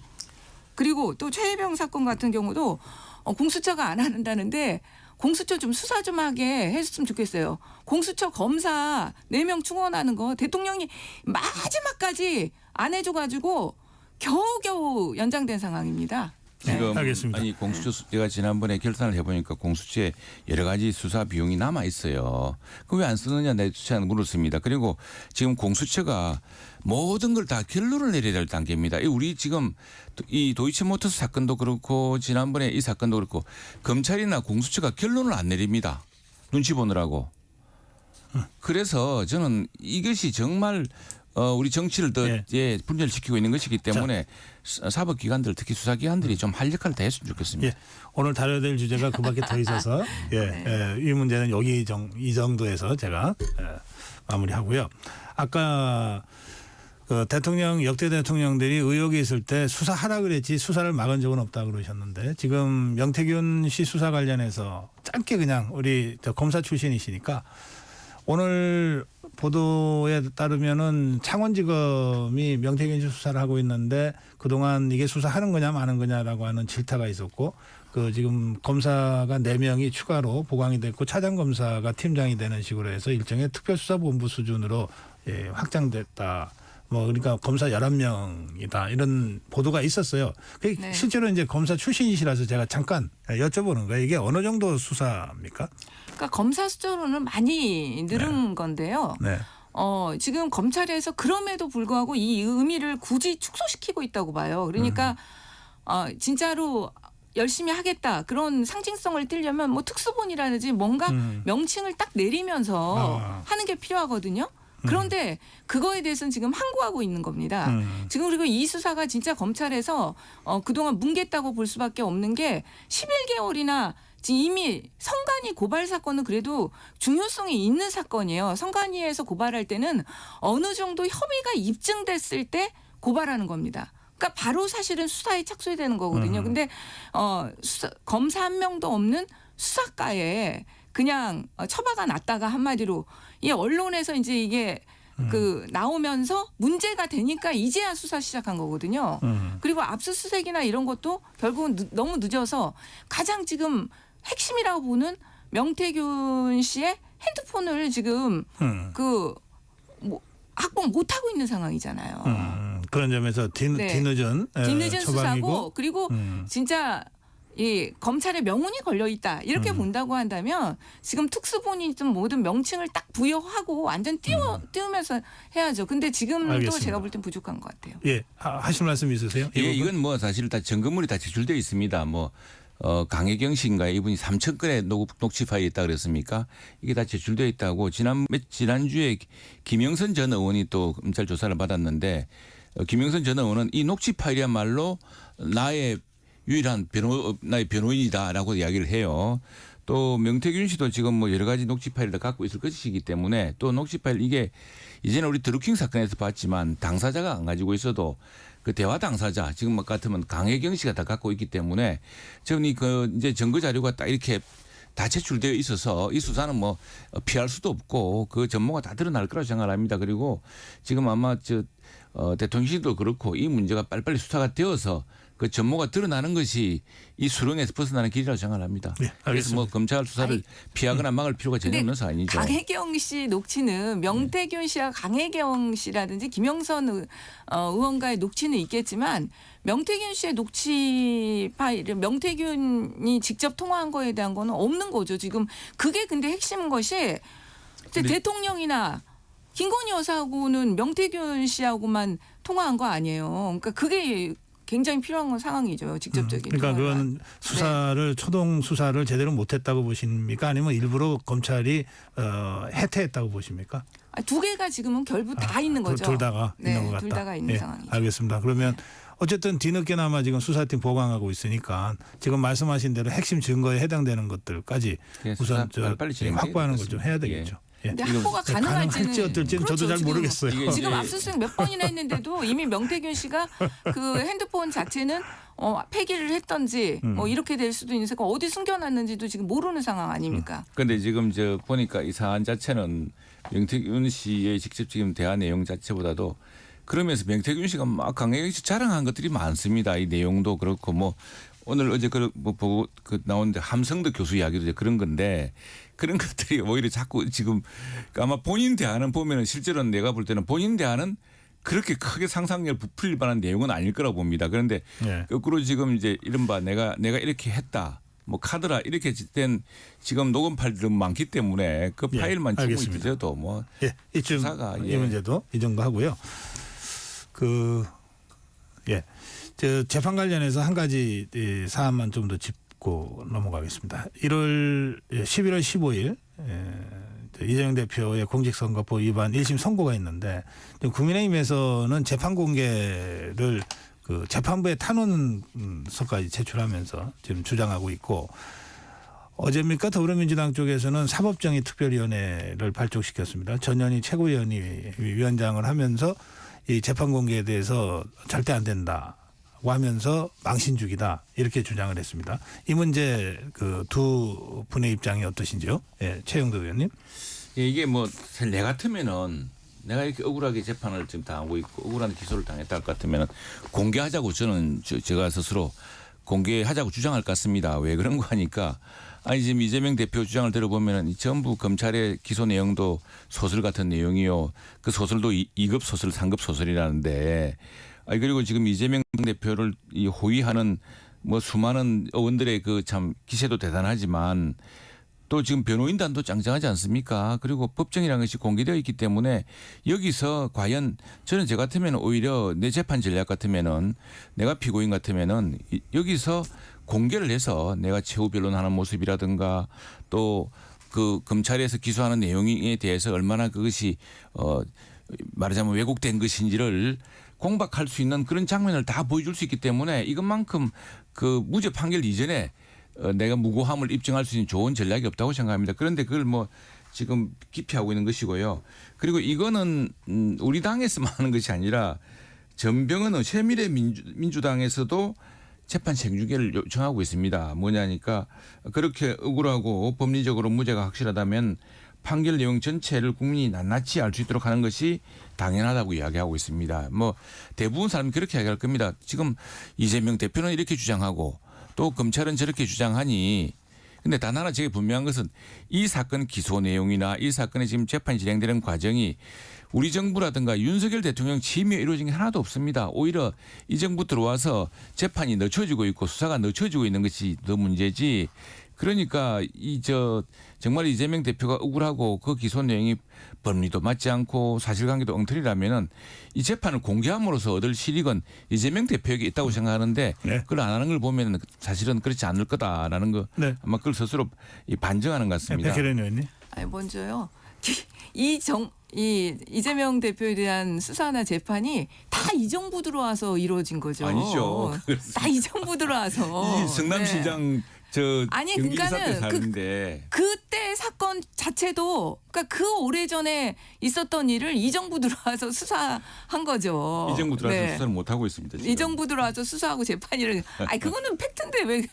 그리고 또 최혜병 사건 같은 경우도 공수처가 안 한다는데 공수처 좀 수사 좀 하게 해줬으면 좋겠어요. 공수처 검사 4명 충원하는 거 대통령이 마지막까지 안 해줘가지고 겨우겨우 연장된 상황입니다. 지금 알겠습니다. 아니 공수처 제가 지난번에 결산을 해보니까 공수처에 여러 가지 수사 비용이 남아 있어요. 그 왜 안 쓰느냐 내주차는 물었습니다. 그리고 지금 공수처가 모든 걸 다 결론을 내려야 될 단계입니다. 우리 지금 이 도이치모터스 사건도 그렇고 지난번에 이 사건도 그렇고 검찰이나 공수처가 결론을 안 내립니다. 눈치 보느라고. 그래서 저는 이것이 정말 우리 정치를 더 분열시키고 있는 것이기 때문에 사법기관들 특히 수사기관들이 좀 할 역할을 다 했으면 좋겠습니다. 예, 오늘 다뤄야 될 주제가 그밖에 더 있어서 이 문제는 여기 이 정도에서 제가 마무리하고요. 아까 그 대통령 역대 대통령들이 의혹이 있을 때 수사하라 그랬지 수사를 막은 적은 없다 그러셨는데 지금 명태균 씨 수사 관련해서 짧게 그냥 우리 검사 출신이시니까 오늘 보도에 따르면은 창원지검이 명태균 씨 수사를 하고 있는데 그동안 이게 수사하는 거냐 마는 거냐라고 하는 질타가 있었고 그 지금 검사가 4명이 추가로 보강이 됐고 차장검사가 팀장이 되는 식으로 해서 일종의 특별수사본부 수준으로 확장됐다. 뭐 그러니까 검사 11명이다 이런 보도가 있었어요. 네. 실제로 이제 검사 출신이시라서 제가 잠깐 여쭤보는 거예요. 이게 어느 정도 수사입니까? 그러니까 검사 숫자로는 많이 늘은 건데요. 네. 지금 검찰에서 그럼에도 불구하고 이 의미를 굳이 축소시키고 있다고 봐요. 그러니까 진짜로 열심히 하겠다 그런 상징성을 띠려면 뭐 특수본이라든지 뭔가 명칭을 딱 내리면서 하는 게 필요하거든요. 그런데 그거에 대해서는 지금 항고하고 있는 겁니다. 지금 그리고 이 수사가 진짜 검찰에서 그동안 뭉갰다고 볼 수밖에 없는 게 11개월이나 지금 이미 성간이 고발 사건은 그래도 중요성이 있는 사건이에요. 성간이에서 고발할 때는 어느 정도 혐의가 입증됐을 때 고발하는 겁니다. 그러니까 바로 사실은 수사에 착수해야 되는 거거든요. 근데 검사 한 명도 없는 수사과에 그냥 처바가 났다가 한마디로 이 언론에서 이제 이게 그 나오면서 문제가 되니까 이제야 수사 시작한 거거든요. 그리고 압수수색이나 이런 것도 결국은 너무 늦어서 가장 지금 핵심이라고 보는 명태균 씨의 핸드폰을 지금 확보 못 하고 있는 상황이잖아요. 그런 점에서 뒤늦은 뒤늦은 처방이고. 수사고 그리고 진짜 이 검찰의 명운이 걸려 있다 이렇게 본다고 한다면 지금 특수본이든 모든 명칭을 딱 부여하고 완전 띄우면서 해야죠. 근데 지금도 알겠습니다. 제가 볼 땐 부족한 것 같아요. 예, 하실 말씀 있으세요? 예, 이건 뭐 사실 다 증거물이 다 제출되어 있습니다. 뭐 강혜경 씨인가 이분이 3천 건의 녹취 파일이 있다 그랬습니까? 이게 다 제출되어 있다고 지난주에 김영선 전 의원이 또 검찰 조사를 받았는데 김영선 전 의원은 이 녹취 파일이야말로 나의 유일한 나의 변호인이다라고 이야기를 해요. 또 명태균 씨도 지금 뭐 여러 가지 녹취 파일을 갖고 있을 것이기 때문에 또 녹취 파일 이게 이제는 우리 드루킹 사건에서 봤지만 당사자가 안 가지고 있어도 그 대화 당사자 지금 같으면 강혜경 씨가 다 갖고 있기 때문에 지금 이제 증거 자료가 딱 이렇게 다 제출되어 있어서 이 수사는 뭐 피할 수도 없고 그 전모가 다 드러날 거라고 생각합니다. 그리고 지금 아마 대통령실도 그렇고 이 문제가 빨리빨리 수사가 되어서 그 전모가 드러나는 것이 이 수렁에서 벗어나는 길이라고 생각합니다. 네, 그래서 뭐 검찰 수사를 피하거나 막을 필요가 전혀 없는 사안이죠. 강혜경 씨 녹취는 명태균 씨와 강혜경 씨라든지 김영선 의원과의 녹취는 있겠지만 명태균 씨의 녹취 파일을 명태균이 직접 통화한 거에 대한 거는 없는 거죠. 지금 그게 근데 핵심인 것이 대통령이나 김건희 여사하고는 명태균 씨하고만 통화한 거 아니에요. 그러니까 그게 굉장히 필요한 상황이죠. 직접적인. 그러니까 통화가. 그건 수사를 초동 수사를 제대로 못했다고 보십니까? 아니면 일부러 검찰이 해태했다고 보십니까? 두 개가 지금은 결부 다 있는 거죠. 둘 다가 네, 있는 것 같다. 둘 다가 있는 예, 상황이죠. 알겠습니다. 그러면 어쨌든 뒤늦게나마 지금 수사팀 보강하고 있으니까 지금 말씀하신 대로 핵심 증거에 해당되는 것들까지 예, 우선 수사 빨리 확보하는 걸 좀 진행되겠습니다. 해야 되겠죠. 예. 근데 확보가 가능할지는 가능할지 어떨지는 그렇죠. 저도 잘 지금 모르겠어요. 이게 지금 예. 압수수색 몇 번이나 했는데도 이미 명태균 씨가 그 핸드폰 자체는 폐기를 했던지 뭐 이렇게 될 수도 있는 세가 어디 숨겨놨는지도 지금 모르는 상황 아닙니까? 그런데 지금 보니까 이 사안 자체는 명태균 씨의 직접 지금 대화 내용 자체보다도 그러면서 명태균 씨가 막 강혜경 씨 자랑한 것들이 많습니다. 이 내용도 그렇고 뭐 오늘 어제 보고 나오는데 함성덕 교수 이야기도 이제 그런 건데 그런 것들이 오히려 자꾸 지금 아마 본인 대화는 보면은 실제로는 내가 볼 때는 본인 대화는 그렇게 크게 상상력 부풀릴 만한 내용은 아닐 거라고 봅니다. 그런데 네. 거꾸로 지금 이제 이른바 내가 이렇게 했다. 뭐 카드라 이렇게 된 지금 녹음 파일들은 많기 때문에 그 파일만 충분히 뒤져도 뭐 예, 이쯤 수사가, 이 문제도 이 정도 하고요. 저 재판 관련해서 한 가지 사안만 좀 더 짚고 넘어가겠습니다. 11월 15일 이재명 대표의 공직선거법 위반 1심 선고가 있는데 국민의힘에서는 재판 공개를 그 재판부에 탄원서까지 제출하면서 지금 주장하고 있고 어제입니까 더불어민주당 쪽에서는 사법정의특별위원회를 발족시켰습니다. 전현희 최고위원이 위원장을 하면서 이 재판 공개에 대해서 절대 안 된다고 하면서 망신주기다 이렇게 주장을 했습니다. 이 문제 그 두 분의 입장이 어떠신지요? 예, 최영도 의원님. 예, 이게 뭐 사실 내 같으면은 내가 이렇게 억울하게 재판을 지금 당하고 있고 억울한 기소를 당했다 할 것 같으면 공개하자고 저는 제가 스스로 공개하자고 주장할 것 같습니다. 왜 그런 거 하니까 아니 지금 이재명 대표 주장을 들어보면은 전부 검찰의 기소 내용도 소설 같은 내용이요. 그 소설도 2급 소설, 3급 소설이라는데 아니 그리고 지금 이재명 대표를 호위하는 뭐 수많은 의원들의 그 참 기세도 대단하지만 또 지금 변호인단도 짱짱하지 않습니까? 그리고 법정이라는 것이 공개되어 있기 때문에 여기서 과연 저는 제 같으면 오히려 내 재판 전략 같으면은 내가 피고인 같으면은 여기서 공개를 해서 내가 최후 변론하는 모습이라든가 또 그 검찰에서 기소하는 내용에 대해서 얼마나 그것이 말하자면 왜곡된 것인지를 공박할 수 있는 그런 장면을 다 보여줄 수 있기 때문에 이것만큼 그 무죄 판결 이전에 내가 무고함을 입증할 수 있는 좋은 전략이 없다고 생각합니다. 그런데 그걸 뭐 지금 기피하고 있는 것이고요. 그리고 이거는 우리 당에서만 하는 것이 아니라 전병헌은 새미래 민주당에서도 재판 생중계를 요청하고 있습니다. 뭐냐니까 그렇게 억울하고 법리적으로 무죄가 확실하다면 판결 내용 전체를 국민이 낱낱이 알 수 있도록 하는 것이 당연하다고 이야기하고 있습니다. 뭐 대부분 사람이 그렇게 이야기할 겁니다. 지금 이재명 대표는 이렇게 주장하고 또 검찰은 저렇게 주장하니 근데 단 하나 제가 분명한 것은 이 사건 기소 내용이나 이 사건의 지금 재판이 진행되는 과정이 우리 정부라든가 윤석열 대통령 취임에 이루어진 게 하나도 없습니다. 오히려 이 정부 들어와서 재판이 늦춰지고 있고 수사가 늦춰지고 있는 것이 더 문제지. 그러니까 정말 이재명 대표가 억울하고 그 기소 내용이 법리도 맞지 않고 사실관계도 엉터리라면은 이 재판을 공개함으로써 얻을 실익은 이재명 대표에게 있다고 생각하는데 네. 그걸 안 하는 걸 보면은 사실은 그렇지 않을 거다라는 거 네. 아마 그걸 스스로 반증하는 것 같습니다. 백혜련 의원님. 아니 먼저요. 이재명 대표에 대한 수사나 재판이 다 이 정부 들어와서 이루어진 거죠. 아니죠. 다 이 정부 들어와서. 이 성남시장 아니 경기지사 그러니까는 때 그때 사건 자체도 그러니까 그 오래전에 있었던 일을 이 정부 들어와서 수사한 거죠. 이 정부 들어와서 네. 수사를 못 하고 있습니다. 지금. 이 정부 들어와서 수사하고 재판을 아니 그거는 팩트인데 왜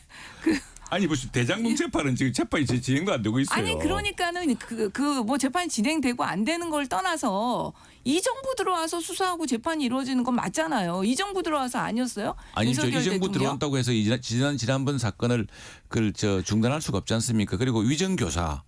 아니 무슨 대장동 재판은 지금 재판이 진행도 안 되고 있어요. 아니 그러니까는 그 뭐 재판이 진행되고 안 되는 걸 떠나서 이 정부 들어와서 수사하고 재판이 이루어지는 건 맞잖아요. 이 정부 들어와서 아니었어요? 아니죠. 이 윤석열 정부 대통령? 들어왔다고 해서 지난번 사건을 중단할 수가 없지 않습니까? 그리고 위정교사.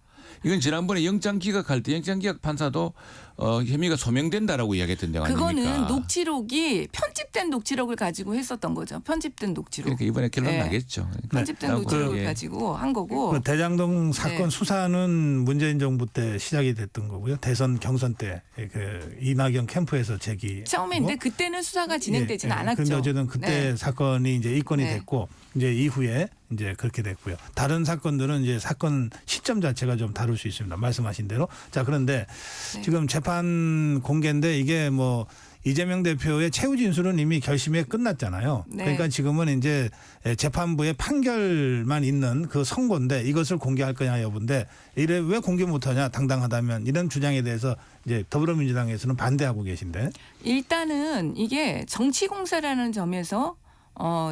이건 지난번에 영장 기각할 때 영장 기각 판사도 혐의가 소명된다라고 이야기했던 데 아닙니까? 그거는 녹취록이 편집된 녹취록을 가지고 했었던 거죠. 편집된 녹취록. 그러니까 이번에 결론 네. 나겠죠. 편집된 나고, 녹취록을 예. 가지고 한 거고. 그 대장동 사건 네. 수사는 문재인 정부 때 시작이 됐던 거고요. 대선 경선 때 그 이낙연 캠프에서 제기. 처음에 그때는 수사가 진행되지는 않았죠. 그런데 어쨌든 그때 네. 사건이 이제 입건이 네. 됐고 이제 이후에 이제 그렇게 됐고요. 다른 사건들은 이제 사건 시점 자체가 좀 다를 수 있습니다. 말씀하신 대로. 자, 그런데 네. 지금 재판 공개인데 이게 뭐 이재명 대표의 최후 진술은 이미 결심이 끝났잖아요. 네. 그러니까 지금은 이제 재판부의 판결만 있는 그 선고인데 이것을 공개할 거냐 여부인데 이래 왜 공개 못하냐 당당하다면 이런 주장에 대해서 이제 더불어민주당에서는 반대하고 계신데. 일단은 이게 정치공사라는 점에서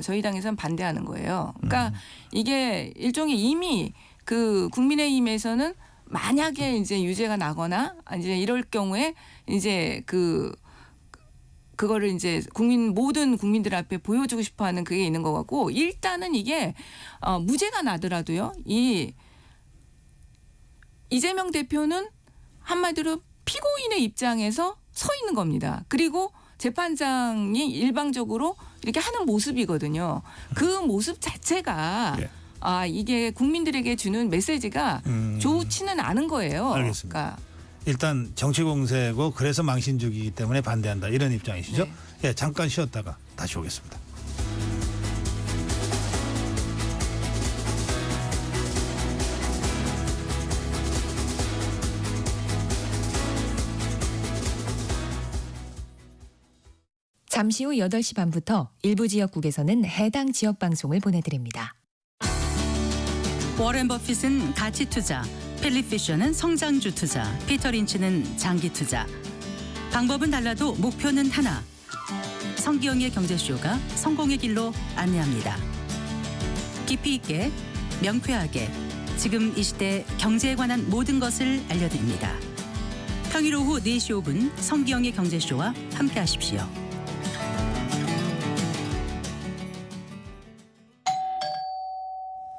저희 당에서는 반대하는 거예요. 그러니까 이게 일종의 이미 그 국민의힘에서는 만약에 이제 유죄가 나거나 이제 이럴 경우에 이제 그거를 이제 모든 국민들 앞에 보여주고 싶어하는 그게 있는 것 같고 일단은 이게 무죄가 나더라도요. 이재명 대표는 한마디로 피고인의 입장에서 서 있는 겁니다. 그리고 재판장이 일방적으로 이렇게 하는 모습이거든요. 그 모습 자체가 예. 이게 국민들에게 주는 메시지가 좋지는 않은 거예요. 알겠습니다. 그러니까 일단 정치 공세고 그래서 망신 주기이기 때문에 반대한다 이런 입장이시죠? 네. 예, 잠깐 쉬었다가 다시 오겠습니다. 잠시 후 8시 반부터 일부 지역국에서는 해당 지역 방송을 보내드립니다. 워렌 버핏은 가치 투자, 필립 피셔는 성장주 투자, 피터 린치는 장기 투자. 방법은 달라도 목표는 하나. 성기영의 경제쇼가 성공의 길로 안내합니다. 깊이 있게, 명쾌하게, 지금 이 시대 경제에 관한 모든 것을 알려드립니다. 평일 오후 4시 5분 성기영의 경제쇼와 함께하십시오.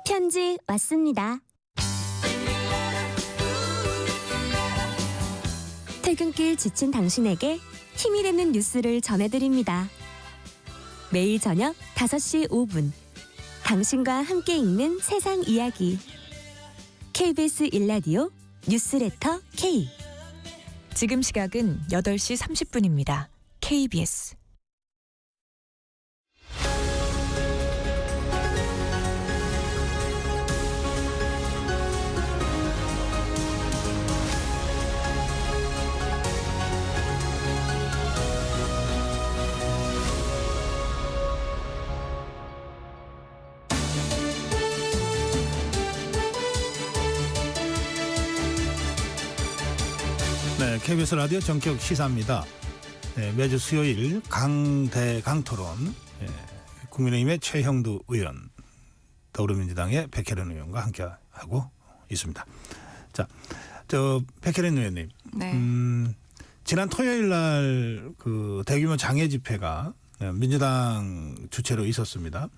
편지 왔습니다. 퇴근길 지친 당신에게 힘이 되는 뉴스를 전해드립니다. 매일 저녁 5시 5분 당신과 함께 읽는 세상 이야기 KBS 1라디오 뉴스레터 K 지금 시각은 8시 30분입니다. KBS KBS 라디오 전격 시사입니다. 매주 수요일 강토론, 국민의힘의 최형두 의원, 더불어민주당의 백혜련 의원과 함께하고 있습니다. 자, 백혜련 의원님, 네. 지난 토요일 날 그 대규모 장애 집회가 민주당 주최로 있었습니다.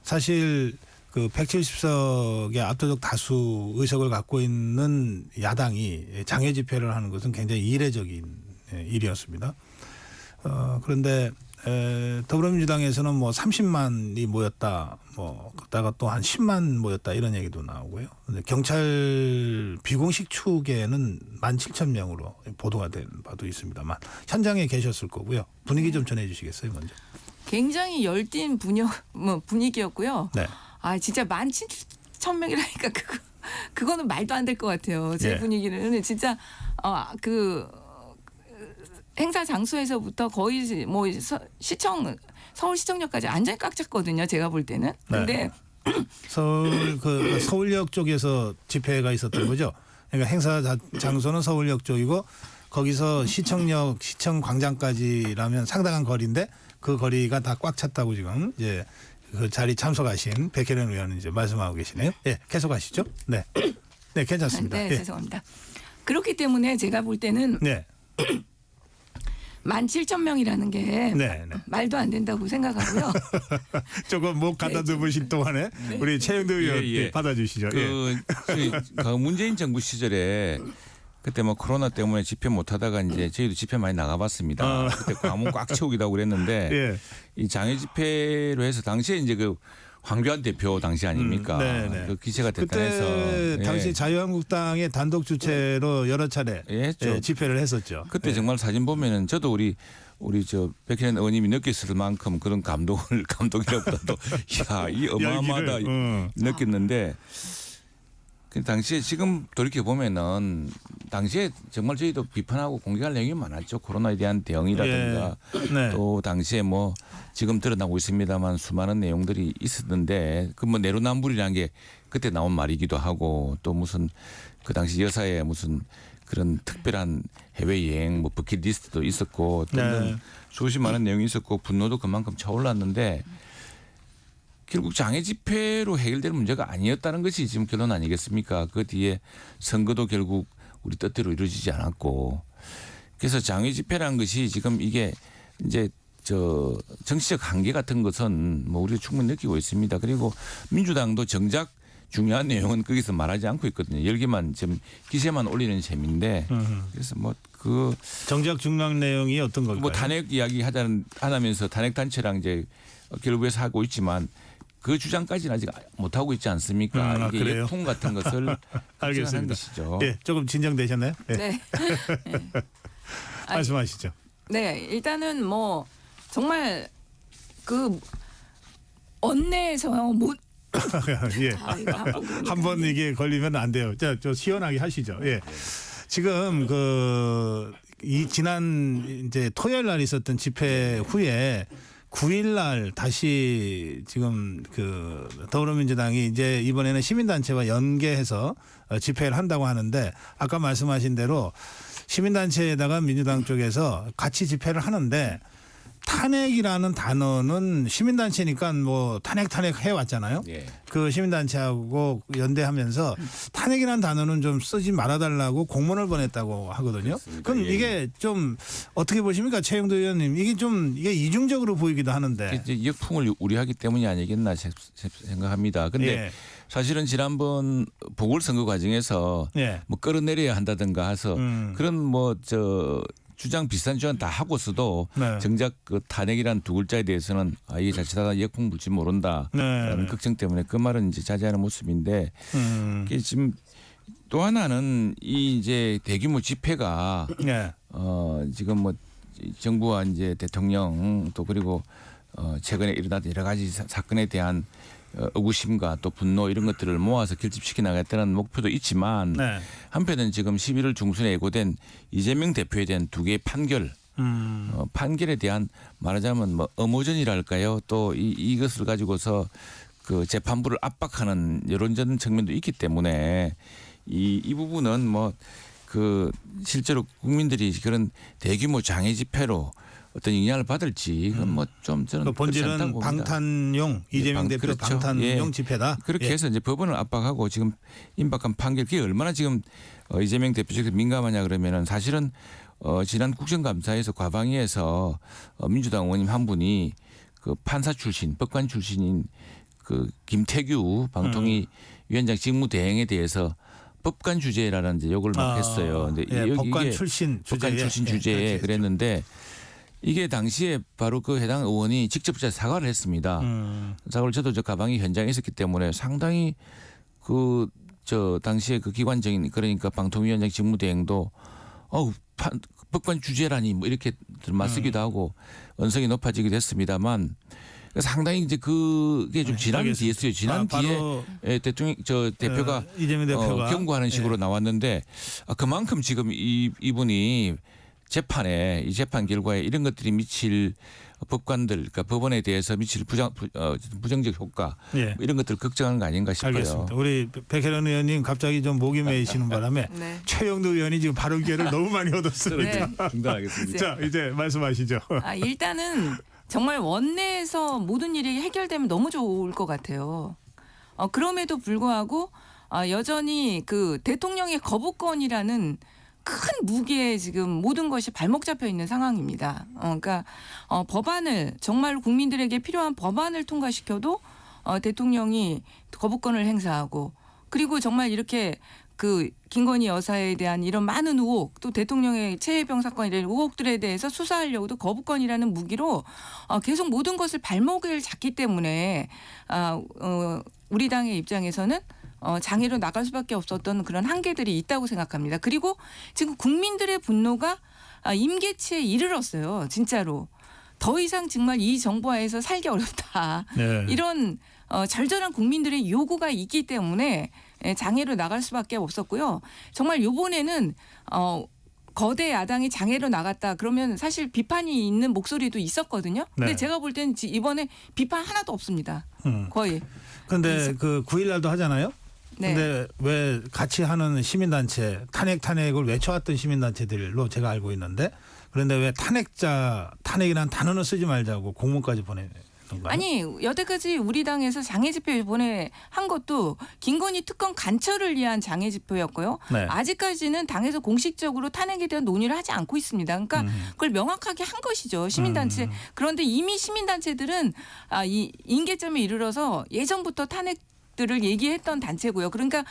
사실 그 170석의 압도적 다수 의석을 갖고 있는 야당이 장애 집회를 하는 것은 굉장히 이례적인 일이었습니다. 그런데 더불어민주당에서는 뭐 30만이 모였다, 뭐 그다가 또 한 10만 모였다 이런 얘기도 나오고요. 근데 경찰 비공식 축에는 17,000명으로 보도가 된 바도 있습니다만 현장에 계셨을 거고요. 분위기 좀 전해주시겠어요, 먼저? 굉장히 열띤 분위기였고요. 네. 아 진짜 17,000명이라니까 그거는 말도 안 될 것 같아요. 제 예. 분위기는 진짜 그 행사 장소에서부터 거의 뭐 서울시청역까지 완전히 꽉 찼거든요. 제가 볼 때는. 근데 서울역 쪽에서 집회가 있었던 거죠. 그러니까 행사 장소는 서울역 쪽이고 거기서 시청 광장까지라면 상당한 거리인데 그 거리가 다 꽉 찼다고 지금 이제 그 자리 참석하신 백혜련 의원은 이제 말씀하고 계시네요. 예, 계속하시죠. 네, 네, 괜찮습니다. 네, 예. 죄송합니다. 그렇기 때문에 제가 볼 때는 네. 17,000명이라는 게 네. 말도 안 된다고 생각하고요. 조금 목 가다듬으신 동안에 우리 최영도 의원 받아주시죠. 그 문재인 정부 시절에 그때 뭐 코로나 때문에 집회 못 하다가 이제 저희도 집회 많이 나가봤습니다. 그때 과문 꽉 채우기도 하고 그랬는데 예. 이 장애 집회로 해서 당시에 이제 그 황교안 대표 당시 아닙니까? 네네. 그 기세가 그때 대단해서 당시 자유한국당의 단독 주최로 여러 차례 했죠. 집회를 했었죠. 그때 정말 사진 보면은 저도 우리 백혜련 의원님이 느꼈을 만큼 그런 감동이라보다도 야, 이 어마어마하다 느꼈는데 그 당시에 지금 돌이켜 보면은 당시에 정말 저희도 비판하고 공격할 내용이 많았죠. 코로나에 대한 대응이라든가 또 당시에 뭐 지금 드러나고 있습니다만 수많은 내용들이 있었는데 그 뭐 내로남불이라는 게 그때 나온 말이기도 하고 또 무슨 그 당시 여사의 무슨 그런 특별한 해외 여행 뭐 버킷리스트도 있었고 등등 수없이 많은 내용이 있었고 분노도 그만큼 차올랐는데 결국 장애 집회로 해결될 문제가 아니었다는 것이 지금 결론 아니겠습니까? 그 뒤에 선거도 결국 우리 뜻대로 이루어지지 않았고 그래서 장애 집회라는 것이 지금 이게 이제 정치적 한계 같은 것은 뭐 우리가 충분히 느끼고 있습니다. 그리고 민주당도 정작 중요한 내용은 거기서 말하지 않고 있거든요. 열기만 지금 기세만 올리는 셈인데 그래서 뭐 그 정작 중요한 내용이 어떤 걸까요? 뭐 탄핵 이야기 하다면서 탄핵 단체랑 이제 결부해서 하고 있지만 그 주장까지는 아직 못 하고 있지 않습니까? 이게 그래요? 예풍 같은 것을 알겠습니다. 것이죠. 네, 조금 진정되셨나요? 네. 말씀하시죠. 네, 일단은 뭐 정말 그 원내에서 못 예. 한번 이게 걸리면 안 돼요. 자, 저 시원하게 하시죠. 예. 지금 이 지난 이제 토요일 날 있었던 집회 후에 9일 날 다시 지금 그 더불어민주당이 이제 이번에는 시민단체와 연계해서 집회를 한다고 하는데 아까 말씀하신 대로 시민단체에다가 민주당 쪽에서 같이 집회를 하는데 탄핵이라는 단어는 시민단체니까 뭐 탄핵 해왔잖아요. 예. 그 시민단체하고 연대하면서 탄핵이라는 단어는 좀 쓰지 말아달라고 공문을 보냈다고 하거든요. 그렇습니다. 그럼 예. 이게 좀 어떻게 보십니까, 최영도 의원님? 이게 이중적으로 보이기도 하는데. 이제 역풍을 우려하기 때문이 아니겠나 생각합니다. 그런데 예. 사실은 지난번 보궐선거 과정에서 예. 뭐 끌어내려야 한다든가 해서 그런 주장 비슷한 주장 다 하고서도 정작 그 탄핵이란 두 글자에 대해서는 이게 자칫하다 역풍 불지 모른다라는 걱정 때문에 그 말은 이제 자제하는 모습인데 이게 지금 또 하나는 이 이제 대규모 집회가 지금 뭐 정부와 이제 대통령 또 그리고 최근에 일어났던 여러 가지 사건에 대한 의구심과 또 분노 이런 것들을 모아서 결집시켜 나가겠다는 목표도 있지만 한편은 지금 11월 중순에 예고된 이재명 대표에 대한 두 개의 판결 판결에 대한 말하자면 뭐 음모전이랄까요? 또 이것을 가지고서 그 재판부를 압박하는 여론전 측면도 있기 때문에 이 부분은 뭐 그 실제로 국민들이 그런 대규모 장애 집회로 어떤 영향을 받을지 그건 뭐 좀 저는 그 그렇지 않다고 본질은 봅니다. 방탄용 이재명 대표 그렇죠. 방탄용 예. 집회다. 그렇게 예. 해서 이제 법원을 압박하고 지금 임박한 판결 그게 얼마나 지금 이재명 대표 측에서 민감하냐 그러면은 사실은 지난 국정감사에서 과방위에서 민주당 의원님 한 분이 그 판사 출신 법관 출신인 그 김태규 방통위 위원장 직무대행에 대해서 법관 주제라는 이제 욕을 막 했어요. 근데 예, 법관 이게 출신 주제에, 법관 출신 주제에 그렇게 그랬는데 이게 당시에 바로 그 해당 의원이 직접 사과를 했습니다. 사과를 저도 저 가방이 현장에 있었기 때문에 상당히 그 저 당시에 그 기관적인 그러니까 방통위원장 직무대행도 법관 주제라니 뭐 이렇게 맞서기도 하고 언성이 높아지기도 했습니다만 상당히 이제 그게 좀 지난 알겠습니다. 뒤였어요. 지난 뒤에 대통령 대표가 이재명 대표가 경고하는 식으로 예. 나왔는데 그만큼 지금 이분이 재판에 이 재판 결과에 이런 것들이 미칠 법관들 그러니까 법원에 대해서 미칠 부정적 효과 예. 이런 것들 걱정하는 거 아닌가 싶어요. 알겠습니다. 우리 백혜련 의원님 갑자기 좀 목이 메이시는 바람에 네. 최영도 의원이 지금 발언 기회를 너무 많이 얻었습니다. 네. 중단하겠습니다. 자 이제 말씀하시죠. 일단은 정말 원내에서 모든 일이 해결되면 너무 좋을 것 같아요. 그럼에도 불구하고 여전히 그 대통령의 거부권이라는 큰 무게에 지금 모든 것이 발목 잡혀 있는 상황입니다. 그러니까 법안을 정말 국민들에게 필요한 법안을 통과시켜도 대통령이 거부권을 행사하고 그리고 정말 이렇게 그 김건희 여사에 대한 이런 많은 의혹 또 대통령의 최혜병 사건 이런 의혹들에 대해서 수사하려고도 거부권이라는 무기로 계속 모든 것을 발목을 잡기 때문에 우리 당의 입장에서는 장애로 나갈 수밖에 없었던 그런 한계들이 있다고 생각합니다. 그리고 지금 국민들의 분노가 임계치에 이르렀어요. 진짜로. 더 이상 정말 이 정부 하에서 살기 어렵다. 네. 이런 절절한 국민들의 요구가 있기 때문에 장애로 나갈 수밖에 없었고요. 정말 이번에는 거대 야당이 장애로 나갔다 그러면 사실 비판이 있는 목소리도 있었거든요. 근데 네. 제가 볼 때는 이번에 비판 하나도 없습니다. 거의. 그런데 그 9일 날도 하잖아요. 네. 근데 왜 같이 하는 시민단체 탄핵을 외쳐왔던 시민단체들로 제가 알고 있는데 그런데 왜 탄핵이라는 단어는 쓰지 말자고 공문까지 보내는 건가요? 아니 여태까지 우리 당에서 장애 집회 이번에 한 것도 김건희 특검 간처를 위한 장애 집회였고요. 네. 아직까지는 당에서 공식적으로 탄핵에 대한 논의를 하지 않고 있습니다. 그러니까 그걸 명확하게 한 것이죠. 시민단체. 그런데 이미 시민단체들은 이 임계점에 이르러서 예전부터 탄핵들을 얘기했던 단체고요. 그러니까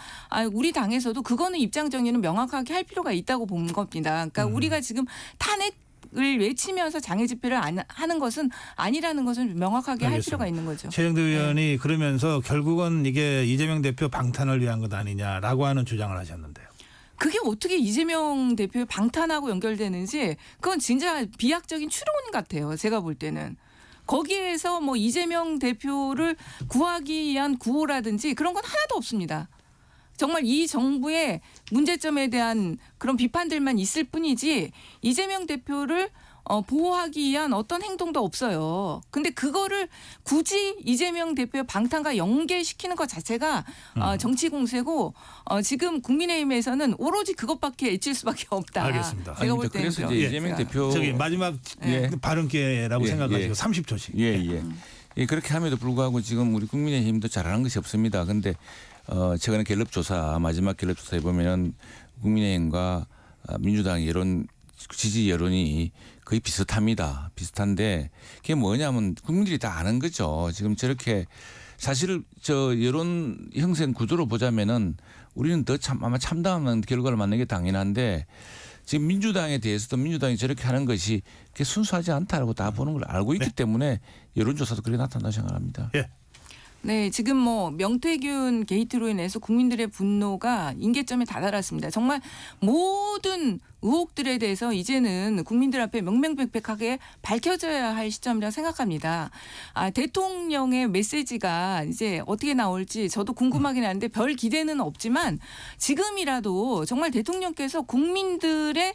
우리 당에서도 그거는 입장 정리는 명확하게 할 필요가 있다고 본 겁니다. 그러니까 우리가 지금 탄핵을 외치면서 장애 집회를 하는 것은 아니라는 것은 명확하게 할 알겠습니다. 필요가 있는 거죠. 최영도 의원이 그러면서 결국은 이게 이재명 대표 방탄을 위한 것 아니냐라고 하는 주장을 하셨는데요. 그게 어떻게 이재명 대표의 방탄하고 연결되는지 그건 진짜 비약적인 추론 같아요. 제가 볼 때는. 거기에서 뭐 이재명 대표를 구하기 위한 구호라든지 그런 건 하나도 없습니다. 정말 이 정부의 문제점에 대한 그런 비판들만 있을 뿐이지 이재명 대표를 보호하기 위한 어떤 행동도 없어요. 근데 그거를 굳이 이재명 대표의 방탄과 연계시키는 것 자체가 정치 공세고 지금 국민의힘에서는 오로지 그것밖에 애칠 수밖에 없다. 알겠습니다. 제가 볼 때는 그래서 이제 이재명 대표 저기 마지막 발언 기회라고 생각하시고 30초씩. 예, 그렇게 함에도 불구하고 지금 우리 국민의힘도 잘하는 것이 없습니다. 그런데 최근에 갤럽조사 마지막 갤럽조사에 보면은 국민의힘과 민주당 지지 여론이 거의 비슷합니다. 비슷한데 그게 뭐냐면 국민들이 다 아는 거죠. 지금 저렇게 사실 여론 형성 구도로 보자면은 우리는 더 아마 참담한 결과를 맞는 게 당연한데 지금 민주당에 대해서도 민주당이 저렇게 하는 것이 그게 순수하지 않다라고 다 보는 걸 알고 있기 때문에 여론조사도 그렇게 나타난다고 생각합니다. 예. 네, 지금 뭐 명태균 게이트로 인해서 국민들의 분노가 임계점에 다다랐습니다. 정말 모든 의혹들에 대해서 이제는 국민들 앞에 명명백백하게 밝혀져야 할 시점이라 생각합니다. 대통령의 메시지가 이제 어떻게 나올지 저도 궁금하긴 한데 별 기대는 없지만 지금이라도 정말 대통령께서 국민들의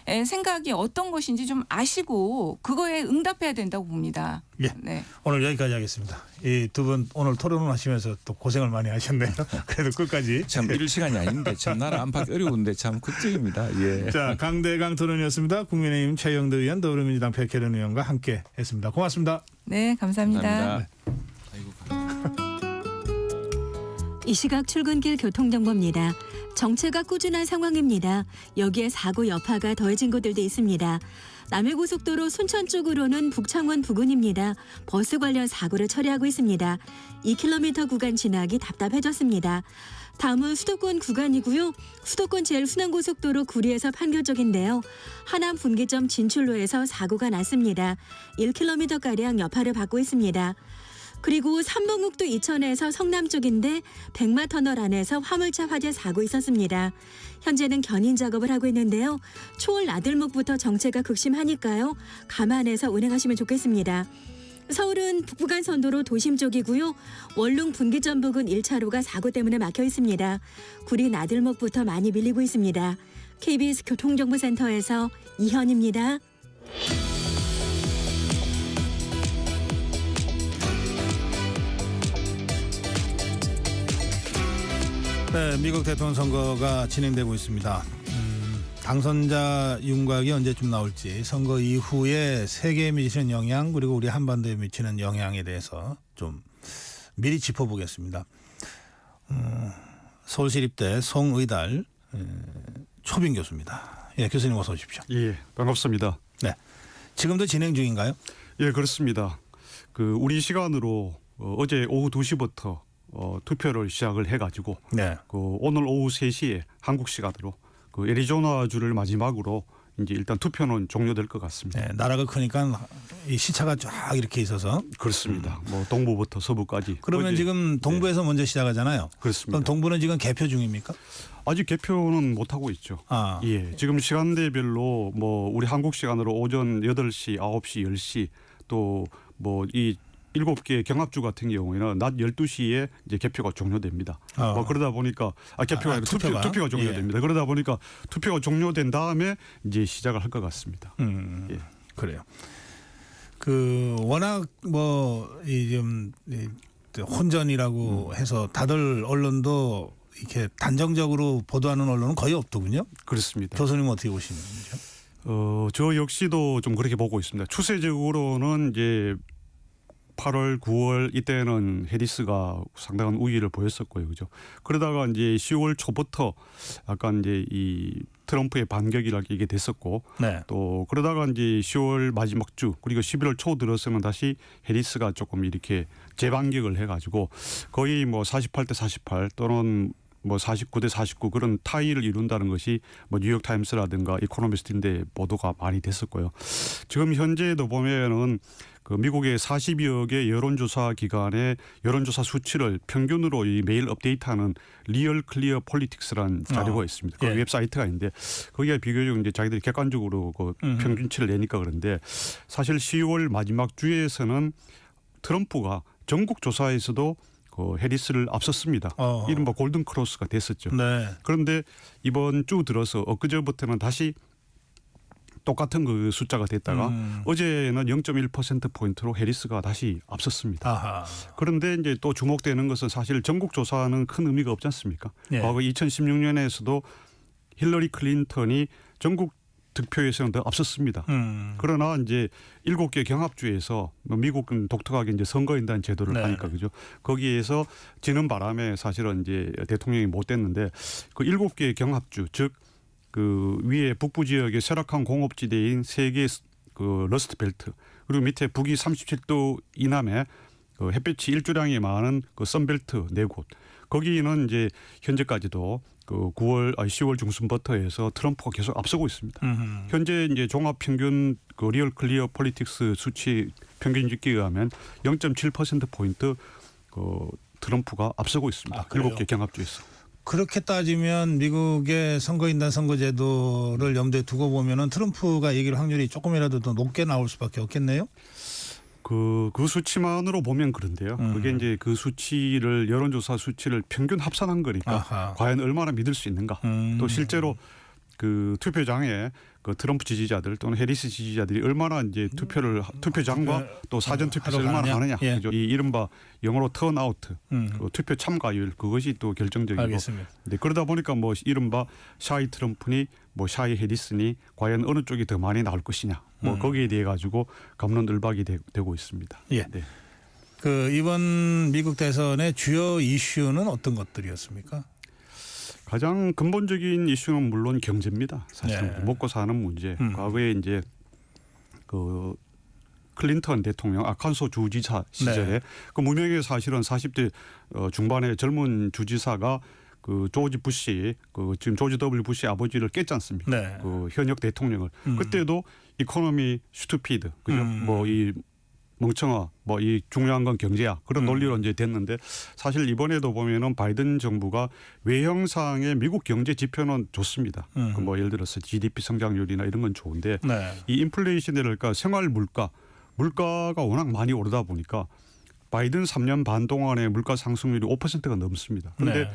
생각이 어떤 것인지 좀 아시고 그거에 응답해야 된다고 봅니다. 예. 네. 오늘 여기까지 하겠습니다. 이 두 분 오늘 토론을 하시면서 또 고생을 많이 하셨네요. 그래도 끝까지. 참 이럴 시간이 아닌데 참 나라 안팎 어려운데 참 걱정입니다. 예. 자, 강대강 토론이었습니다. 국민의힘 최영도 의원, 더불어민주당 백혜련 의원과 함께 했습니다. 고맙습니다. 네, 감사합니다. 감사합니다. 이 시각 출근길 교통정보입니다. 정체가 꾸준한 상황입니다. 여기에 사고 여파가 더해진 곳들도 있습니다. 남해고속도로 순천 쪽으로는 북창원 부근입니다. 버스 관련 사고를 처리하고 있습니다. 2km 구간 지나기 답답해졌습니다. 다음은 수도권 구간이고요. 수도권 제일순환고속도로 구리에서 판교 쪽인데요. 하남 분기점 진출로에서 사고가 났습니다. 1km가량 여파를 받고 있습니다. 그리고 삼봉국도 이천에서 성남 쪽인데 백마터널 안에서 화물차 화재 사고 있었습니다. 현재는 견인 작업을 하고 있는데요. 초월 나들목부터 정체가 극심하니까요. 감안해서 운행하시면 좋겠습니다. 서울은 북부간선도로 도심 쪽이고요. 원룸 분기점 부근 1차로가 사고 때문에 막혀 있습니다. 구리 나들목부터 많이 밀리고 있습니다. KBS 교통정보센터에서 이현입니다. 네, 미국 대통령 선거가 진행되고 있습니다. 당선자 윤곽이 언제쯤 나올지, 선거 이후에 세계에 미치는 영향, 그리고 우리 한반도에 미치는 영향에 대해서 좀 미리 짚어보겠습니다. 서울시립대 송의달 초빙 교수입니다. 예, 교수님 어서 오십시오. 예, 반갑습니다. 네, 지금도 진행 중인가요? 예, 그렇습니다. 우리 시간으로 어제 오후 2시부터 투표를 시작을 해가지고 네. 오늘 오후 3시에 한국 시간으로 애리조나주를 마지막으로 이제 일단 투표는 종료될 것 같습니다. 네, 나라가 크니까 이 시차가 쫙 이렇게 있어서 그렇습니다. 뭐 동부부터 서부까지. 그러면 지금 동부에서 먼저 시작하잖아요. 그렇습니다. 그럼 동부는 지금 개표 중입니까? 아직 개표는 못 하고 있죠. 예, 지금 시간대별로 뭐 우리 한국 시간으로 오전 8시, 9시, 10시 또 뭐 이 7개 경합주 같은 경우에는 낮 12시에 이제 개표가 종료됩니다. 뭐 그러다 보니까 개표가 아니라 투표가 종료됩니다. 예. 그러다 보니까 투표가 종료된 다음에 이제 시작을 할 것 같습니다. 예. 그래요. 워낙 좀 혼전이라고 해서 다들 언론도 이렇게 단정적으로 보도하는 언론은 거의 없더군요. 그렇습니다. 교수님 어떻게 보시는지요? 저 역시도 좀 그렇게 보고 있습니다. 추세적으로는 이제 8월, 9월 이때는 해리스가 상당한 우위를 보였었고요, 그죠? 그러다가 이제 10월 초부터 약간 이제 이 트럼프의 반격이라고 이게 됐었고, 네. 또 그러다가 이제 10월 마지막 주 그리고 11월 초 들어서는 다시 해리스가 조금 이렇게 재반격을 해가지고 거의 뭐 48대 48 또는 뭐 49대 49 그런 타이를 이룬다는 것이 뭐 뉴욕 타임스라든가 이코노미스트인데 보도가 많이 됐었고요. 지금 현재도 보면은 미국의 40여 개 여론조사 기관의 여론조사 수치를 평균으로 이 매일 업데이트하는 리얼 클리어 폴리틱스라는 자료가 있습니다. 그 웹사이트가 있는데 거기가 비교적 이제 자기들이 객관적으로 평균치를 내니까 그런데 사실 10월 마지막 주에서는 트럼프가 전국 조사에서도 해리스를 앞섰습니다. 이른바 골든 크로스가 됐었죠. 네. 그런데 이번 주 들어서 엊그제부터는 다시 똑같은 그 숫자가 됐다가 어제는 0.1%포인트로 해리스가 다시 앞섰습니다. 아하. 그런데 이제 또 주목되는 것은 사실 전국 조사는 큰 의미가 없지 않습니까? 네. 과거 2016년에서도 힐러리 클린턴이 전국 득표에서는 더 앞섰습니다. 그러나 이제 7개 경합주에서 미국은 독특하게 이제 선거인단 제도를 하니까 그죠. 거기에서 지는 바람에 사실은 이제 대통령이 못 됐는데 그 7개 경합주 즉 위에 북부 지역의 쇠락한 공업지대인 3개 러스트 벨트 그리고 밑에 북위 37도 이남에 햇볕이 일조량이 많은 선벨트 4곳 거기는 이제 현재까지도 10월 중순부터 해서 트럼프가 계속 앞서고 있습니다. 현재 이제 종합 평균 리얼 클리어 폴리틱스 수치 평균 집계에 의하면 0.7%포인트 트럼프가 앞서고 있습니다. 7개 경합주에서. 그렇게 따지면 미국의 선거인단 선거제도를 염두에 두고 보면은 트럼프가 이길 확률이 조금이라도 더 높게 나올 수밖에 없겠네요. 그 수치만으로 보면 그런데요. 그게 이제 그 수치를 여론조사 수치를 평균 합산한 거니까 과연 얼마나 믿을 수 있는가. 또 실제로 그 투표장에 그 트럼프 지지자들 또는 해리스 지지자들이 얼마나 이제 투표장과 또 사전 투표를 얼마나 하느냐. 예. 그죠? 이 이른바 영어로 턴아웃, 그 투표 참가율 그것이 또 결정적이고. 알겠습니다. 네, 그러다 보니까 뭐 이른바 샤이 트럼프니 뭐 샤이 해리스니 과연 어느 쪽이 더 많이 나올 것이냐. 뭐 거기에 대해 가지고 갑론을박이 되고 있습니다. 예. 네. 그 이번 미국 대선의 주요 이슈는 어떤 것들이었습니까? 가장 근본적인 이슈는 물론 경제입니다. 사실 네. 먹고 사는 문제. 과거에 이제 그 클린턴 대통령 아칸소 주지사 시절에 네. 그 무명의 사실은 40대 중반의 젊은 주지사가 그 조지 부시 그 지금 조지 W 부시 아버지를 깼지 않습니까? 네. 그 현역 대통령을 그때도 이코노미 스투피드 그죠? 뭐 이 멍청아 뭐 이 중요한 건 경제야 그런 논리로 이제 됐는데 사실 이번에도 보면은 바이든 정부가 외형상의 미국 경제 지표는 좋습니다. 그 뭐 예를 들어서 GDP 성장률이나 이런 건 좋은데 네. 이 인플레이션이랄까 생활 물가가 워낙 많이 오르다 보니까 바이든 3년 반 동안의 물가 상승률이 5%가 넘습니다. 그런데 네.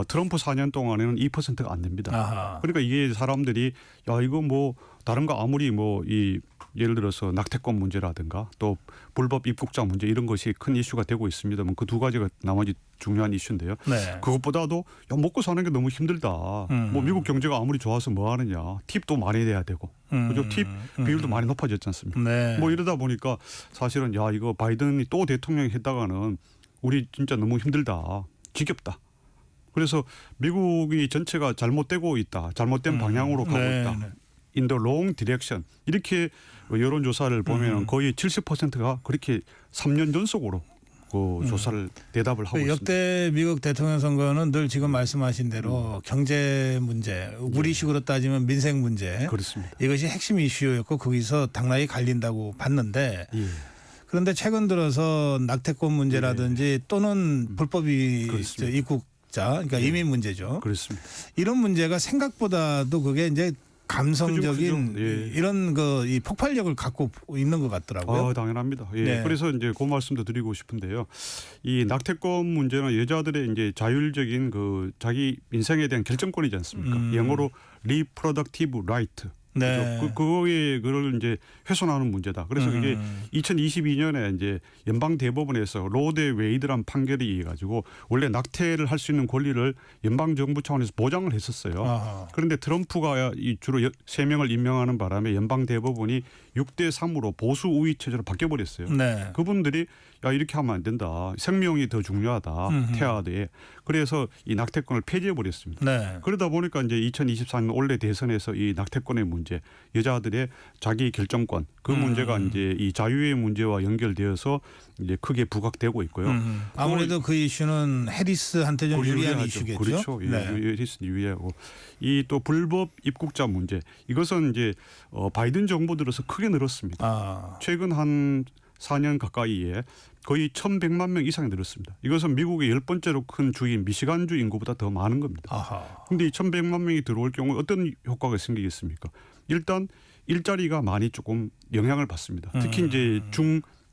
트럼프 4년 동안에는 2%가 안 됩니다. 아하. 그러니까 이게 사람들이 야 이거 뭐 다른 거 아무리 뭐 이 예를 들어서 낙태권 문제라든가 또 불법 입국자 문제 이런 것이 큰 이슈가 되고 있습니다만 그 두 가지가 나머지 중요한 이슈인데요. 네. 그것보다도 야 먹고 사는 게 너무 힘들다. 뭐 미국 경제가 아무리 좋아서 뭐 하느냐. 팁도 많이 내야 되고. 그죠? 팁 비율도 많이 높아졌지 않습니까? 네. 뭐 이러다 보니까 사실은 야 이거 바이든이 또 대통령이 했다가는 우리 진짜 너무 힘들다. 지겹다. 그래서 미국이 전체가 잘못되고 있다. 잘못된 방향으로 가고 네. 있다. 네. in the wrong direction. 이렇게 여론조사를 보면 거의 70%가 그렇게 3년 연속으로 그 조사를 대답을 하고 있습니다. 역대 미국 대통령 선거는 늘 지금 말씀하신 대로 경제 문제, 우리식으로 따지면 민생 문제. 그렇습니다. 이것이 핵심 이슈였고 거기서 당락이 갈린다고 봤는데 예. 그런데 최근 들어서 낙태권 문제라든지 또는 불법이 그렇습니다. 입국자, 그러니까 이민 문제죠. 그렇습니다. 이런 문제가 생각보다도 그게 이제 감성적인 크죠. 예. 이런 이 폭발력을 갖고 있는 것 같더라고요. 당연합니다. 예. 네. 그래서 이제 그 말씀도 드리고 싶은데요. 이 낙태권 문제는 여자들의 이제 자율적인 그 자기 인생에 대한 결정권이지 않습니까? 영어로 reproductive right. 네. 그거에 그걸 이제 훼손하는 문제다. 그래서 이게 2022년에 이제 연방 대법원에서 로데 웨이드란 판결이 의해 가지고 원래 낙태를 할 수 있는 권리를 연방 정부 차원에서 보장을 했었어요. 아하. 그런데 트럼프가 주로 3명을 임명하는 바람에 연방 대법원이 6대 3으로 보수 우위 체제로 바뀌어 버렸어요. 네. 그분들이 야 이렇게 하면 안 된다. 생명이 더 중요하다. 태아에. 그래서 이 낙태권을 폐지해 버렸습니다. 네. 그러다 보니까 이제 2024년 올해 대선에서 이 낙태권의 문제, 여자들의 자기 결정권 그 문제가 이제 이 자유의 문제와 연결되어서 이제 크게 부각되고 있고요. 아무래도 그 이슈는 해리스한테 좀 유리한 유리하죠. 이슈겠죠. 그렇죠. 네. 해리스 유리하고 이 또 불법 입국자 문제 이것은 이제 바이든 정부 들어서 크게 늘었습니다. 최근 한 4년 가까이에 거의 1,100만 명 이상이 늘었습니다. 이것은 미국의 10번째로 큰 주인 미시간주 인구보다 더 많은 겁니다. 그런데 이 1,100만 명이 들어올 경우 어떤 효과가 생기겠습니까? 일단 일자리가 많이 조금 영향을 받습니다. 특히 이제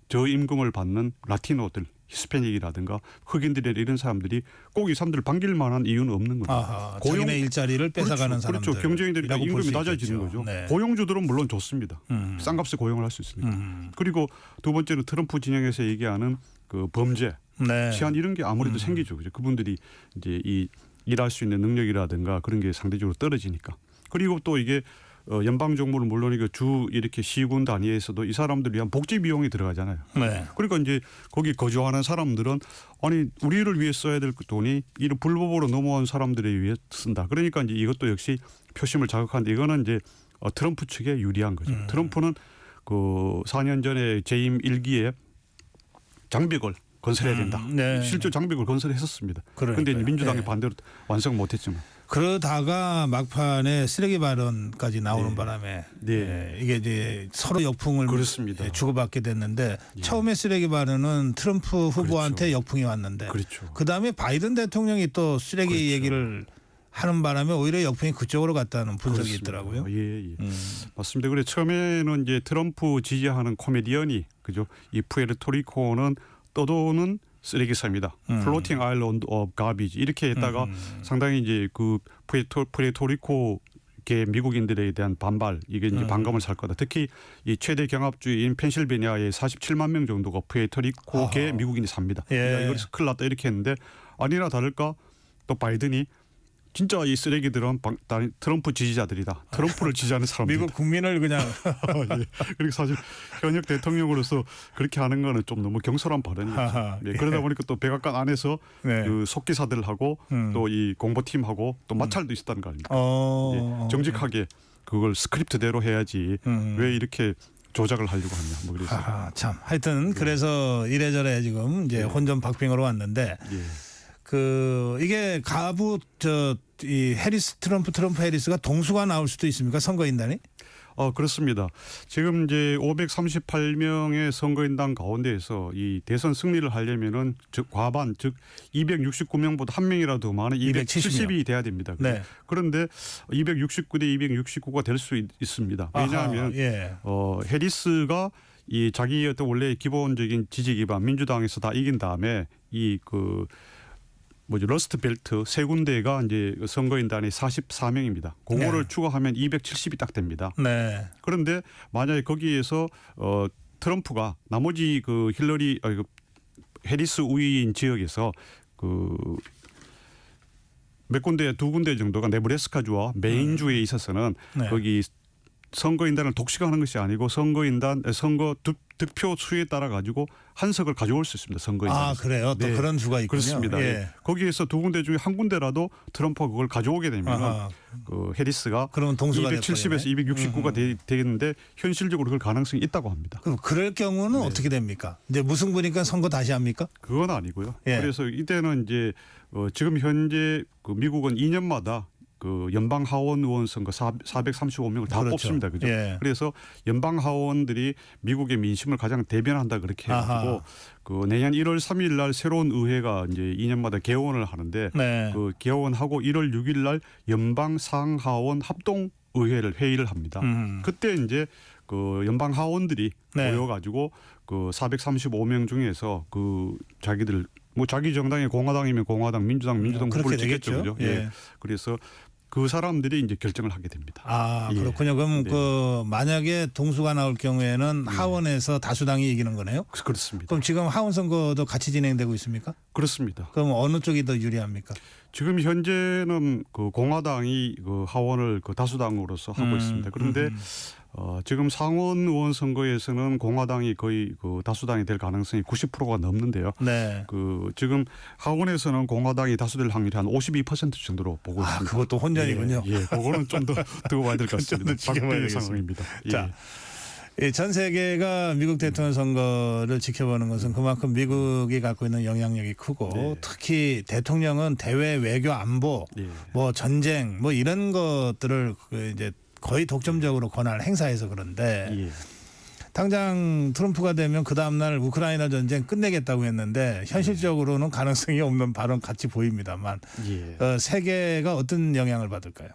저임금을 받는 라티노들, 히스패닉이라든가 흑인들이나 이런 사람들이 꼭 이 사람들을 반길 만한 이유는 없는 겁니다. 자기네 일자리를 뺏어가는 사람들. 그렇죠. 경쟁인들이니까 임금이 낮아지는 거죠. 네. 고용주들은 물론 좋습니다. 싼 값에 고용을 할 수 있으니까. 그리고 두 번째는 트럼프 진영에서 얘기하는 그 범죄, 네. 치안 이런 게 아무래도 생기죠. 그죠? 그분들이 이제 이 일할 수 있는 능력이라든가 그런 게 상대적으로 떨어지니까. 그리고 또 이게 연방 정부는 물론이고 주 이렇게 시군 단위에서도 이 사람들을 위한 복지 비용이 들어가잖아요. 네. 그러니까 이제 거기 거주하는 사람들은 아니 우리를 위해 써야 될 돈이 이를 불법으로 넘어온 사람들에 위해 쓴다. 그러니까 이제 이것도 역시 표심을 자극하는데 이거는 이제 트럼프 측에 유리한 거죠. 트럼프는 그 4년 전에 재임 1기에 장벽을 건설해야 된다. 네. 실제 장벽을 건설했었습니다. 그런데 그러니까요. 민주당이 네. 반대로 완성 못했지만. 그러다가 막판에 쓰레기 발언까지 나오는 바람에 이게 이제 서로 역풍을 그렇습니다. 주고받게 됐는데 처음에 쓰레기 발언은 트럼프 후보한테 역풍이 왔는데 그렇죠. 그다음에 바이든 대통령이 또 쓰레기 얘기를 하는 바람에 오히려 역풍이 그쪽으로 갔다는 분석이 그렇습니다. 있더라고요. 예. 맞습니다. 그래 처음에는 이제 트럼프 지지하는 코미디언이 그죠? 이 푸에르토리코는 떠도는 쓰레기섬이다. 플로팅 아일랜드 오브 가비지 이렇게 했다가 상당히 이제 그 푸에르토리코 미국인들에 대한 반발 이게 이제 반감을 살 거다. 특히 이 최대 경합주인 펜실베니아에 47만 명 정도가 푸에르토리코계 미국인이 삽니다. 야, 이거 큰일 났다 이렇게 했는데 아니나 다를까 또 바이든이 진짜 이 쓰레기들은 트럼프 지지자들이다. 트럼프를 지지하는 사람들. 미국 국민을 그냥. 예. 그리고 사실 현역 대통령으로서 그렇게 하는 거는 좀 너무 경솔한 발언이죠. 예. 그러다 보니까 또 백악관 안에서 네. 그 속기사들하고 또 이 공보팀하고 또 마찰도 있었다는 거 아닙니까? 예. 정직하게 그걸 스크립트대로 해야지 왜 이렇게 조작을 하려고 하냐. 뭐 그래서. 참 하여튼 그래서 이래저래 지금 이제 혼전 박빙으로 왔는데. 예. 이게 가부 이 해리스 트럼프 해리스가 동수가 나올 수도 있습니까? 선거인단이? 그렇습니다. 지금 이제 538명의 선거인단 가운데에서 이 대선 승리를 하려면은 즉 과반 즉 269명보다 한 명이라도 더 많은 270이 돼야 됩니다. 네. 그런데 269대 269가 될 수 있습니다. 왜냐하면 해리스가 이 자기 어떤 원래 기본적인 지지 기반 민주당에서 다 이긴 다음에 러스트 벨트 세 군데가 이제 선거인단이 44명입니다. 그거를 추가하면 270이 딱 됩니다. 네. 그런데 만약에 거기에서 트럼프가 나머지 그 해리스 우위인 지역에서 몇 군데 두 군데 정도가 네브래스카주와 메인주에 있어서는 거기 선거인단을 독식하는 것이 아니고 선거 득표 수에 따라 가지고 한 석을 가져올 수 있습니다. 선거인단. 그래요? 또 그런 수가 있군요. 그렇습니다. 예. 거기에서 두 군데 중에 한 군데라도 트럼프가 그걸 가져오게 되면 해리스가 그러면 동수가 270에서 269가 되겠는데 현실적으로 그럴 가능성이 있다고 합니다. 그럼 그럴 경우는 어떻게 됩니까? 이제 무승부니까 선거 다시 합니까? 그건 아니고요. 예. 그래서 이때는 이제 지금 현재 미국은 2년마다 연방 하원 의원 선거 435명을 다 뽑습니다. 그죠? 예. 그래서 연방 하원들이 미국의 민심을 가장 대변한다 그렇게 해가지고 내년 1월 3일 날 새로운 의회가 이제 2년마다 개원을 하는데 개원하고 1월 6일 날 연방 상하원 합동 회의를 합니다. 그때 이제 연방 하원들이 모여가지고 435명 중에서 자기들 자기 정당이 공화당이면 공화당, 민주당 후보를 찍겠죠. 그죠? 예. 그래서 그 사람들이 이제 결정을 하게 됩니다. 그렇군요. 그럼 만약에 동수가 나올 경우에는 하원에서 다수당이 이기는 거네요? 그렇습니다. 그럼 지금 하원 선거도 같이 진행되고 있습니까? 그렇습니다. 그럼 어느 쪽이 더 유리합니까? 지금 현재는 공화당이 하원을 다수당으로서 하고 있습니다. 그런데 지금 상원 의원 선거에서는 공화당이 거의 다수당이 될 가능성이 90%가 넘는데요. 네. 지금 하원에서는 공화당이 다수될 확률이 한 52% 정도로 보고 있습니다. 그것도 혼전이군요. 예, 그거는 좀 더 두고 봐야 될 것 같습니다. 박빙의 상황입니다. 자, 전 세계가 미국 대통령 선거를 지켜보는 것은 그만큼 미국이 갖고 있는 영향력이 크고 특히 대통령은 대외 외교 안보, 전쟁 이런 것들을 이제 거의 독점적으로 권한을 행사해서 그런데 당장 트럼프가 되면 그 다음날 우크라이나 전쟁 끝내겠다고 했는데 현실적으로는 가능성이 없는 발언 같이 보입니다만 세계가 어떤 영향을 받을까요?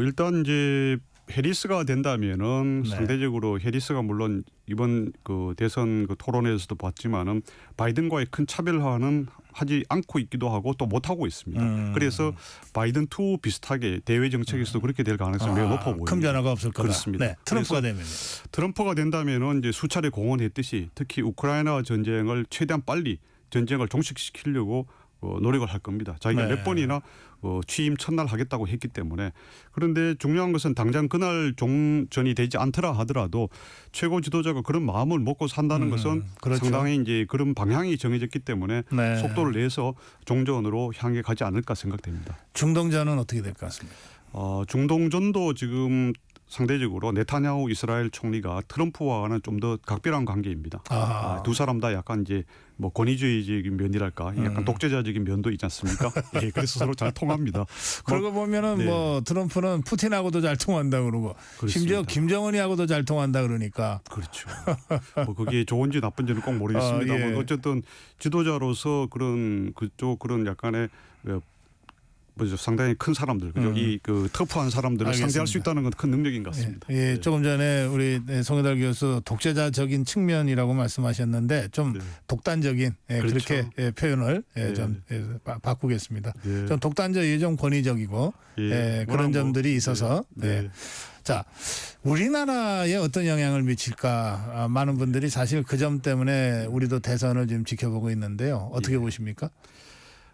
일단 이제 해리스가 된다면은 상대적으로 해리스가 물론 이번 대선 토론회에서도 봤지만은 바이든과의 큰 차별화는 하지 않고 있기도 하고 또 못 하고 있습니다. 그래서 바이든 투 비슷하게 대외 정책에서도 그렇게 될 가능성이 매우 높아 보입니다. 큰 변화가 없을 거다. 그렇습니다. 네, 트럼프가 되면 트럼프가 된다면은 이제 수차례 공언했듯이 특히 우크라이나 전쟁을 최대한 빨리 전쟁을 종식시키려고 노력을 할 겁니다. 자기가 몇 번이나 취임 첫날 하겠다고 했기 때문에. 그런데 중요한 것은 당장 그날 종전이 되지 않더라 하더라도 최고 지도자가 그런 마음을 먹고 산다는 것은 상당히 이제 그런 방향이 정해졌기 때문에 속도를 내서 종전으로 향해 가지 않을까 생각됩니다. 중동전은 어떻게 될 것 같습니까? 중동전도 지금 상대적으로 네타냐후 이스라엘 총리가 트럼프와는 좀 더 각별한 관계입니다. 두 사람 다 약간 이제 권위주의적인 면이랄까, 약간 독재자적인 면도 있지 않습니까? 예, 그래서 서로 잘 통합니다. 그러고 보면은 트럼프는 푸틴하고도 잘 통한다 그러고 심지어 김정은이하고도 잘 통한다 그러니까. 그렇죠. 그게 좋은지 나쁜지는 꼭 모르겠습니다만 어쨌든 지도자로서 그런 약간의 뭐죠 상당히 큰 사람들 그죠 이 그 터프한 사람들을 알겠습니다. 상대할 수 있다는 건 큰 능력인 것 같습니다. 예, 조금 전에 우리 송혜달 교수 독재자적인 측면이라고 말씀하셨는데 좀 네. 독단적인 그렇죠. 그렇게 표현을 좀 바꾸겠습니다. 좀 독단적이고 좀 권위적이고 그런 점들이 있어서 자 우리나라에 어떤 영향을 미칠까 많은 분들이 사실 그 점 때문에 우리도 대선을 지금 지켜보고 있는데요. 어떻게 보십니까?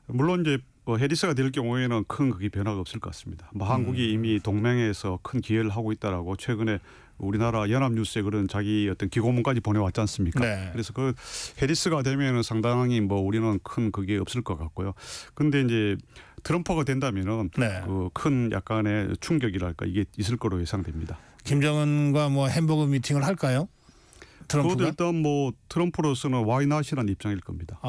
물론 이제 뭐 해리스가 될 경우에는 큰 그게 변화가 없을 것 같습니다. 뭐 한국이 이미 동맹에서 큰 기여를 하고 있다라고 최근에 우리나라 연합뉴스에 그런 자기 어떤 기고문까지 보내왔지 않습니까? 네. 그래서 그 해리스가 되면은 상당히 뭐 우리는 큰 그게 없을 것 같고요. 근데 이제 트럼프가 된다면은 그 큰 약간의 충격이랄까 이게 있을 거로 예상됩니다. 김정은과 뭐 햄버거 미팅을 할까요? 트럼프가? 그것도 일단 뭐 트럼프로서는 와이낫이라는 입장일 겁니다.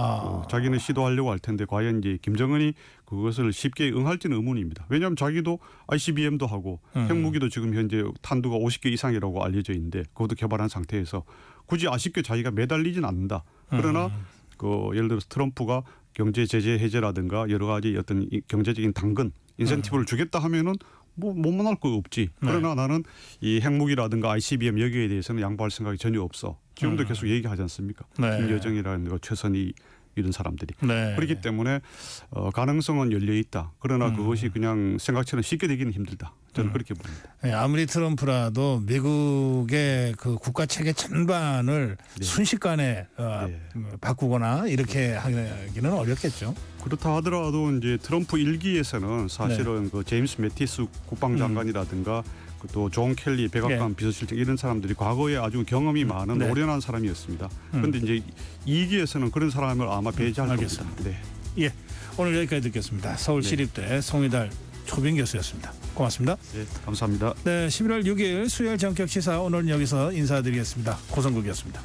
자기는 시도하려고 할 텐데 과연 이제 김정은이 그것을 쉽게 응할지는 의문입니다. 왜냐하면 자기도 ICBM도 하고 핵무기도 지금 현재 탄두가 50개 이상이라고 알려져 있는데 그것도 개발한 상태에서 굳이 아쉽게 자기가 매달리진 않는다. 그러나 그 예를 들어서 트럼프가 경제 제재 해제라든가 여러 가지 어떤 경제적인 당근 인센티브를 주겠다 하면은 뭐 못만할 거 없지. 그러나 나는 이 핵무기라든가 ICBM 여기에 대해서는 양보할 생각이 전혀 없어. 지금도 계속 얘기하지 않습니까? 김여정이라든가 최선희 이런 사람들이. 그렇기 때문에 가능성은 열려 있다. 그러나 그것이 그냥 생각처럼 쉽게 되기는 힘들다. 저는 그렇게 봅니다. 아무리 트럼프라도 미국의 그 국가 체계 전반을 순식간에 바꾸거나 이렇게 하기는 어렵겠죠. 그렇다 하더라도 이제 트럼프 일기에서는 사실은 그 제임스 매티스 국방장관이라든가 또 존 켈리 백악관 비서실장 이런 사람들이 과거에 아주 경험이 많은 노련한 사람이었습니다. 그런데 이제 2기에서는 그런 사람을 아마 배제할 겁니다. 예, 오늘 여기까지 듣겠습니다. 서울시립대 송혜달 초빙 교수였습니다. 고맙습니다. 네, 감사합니다. 네, 11월 6일 수요일 전격 시사 오늘은 여기서 인사드리겠습니다. 고성국이었습니다.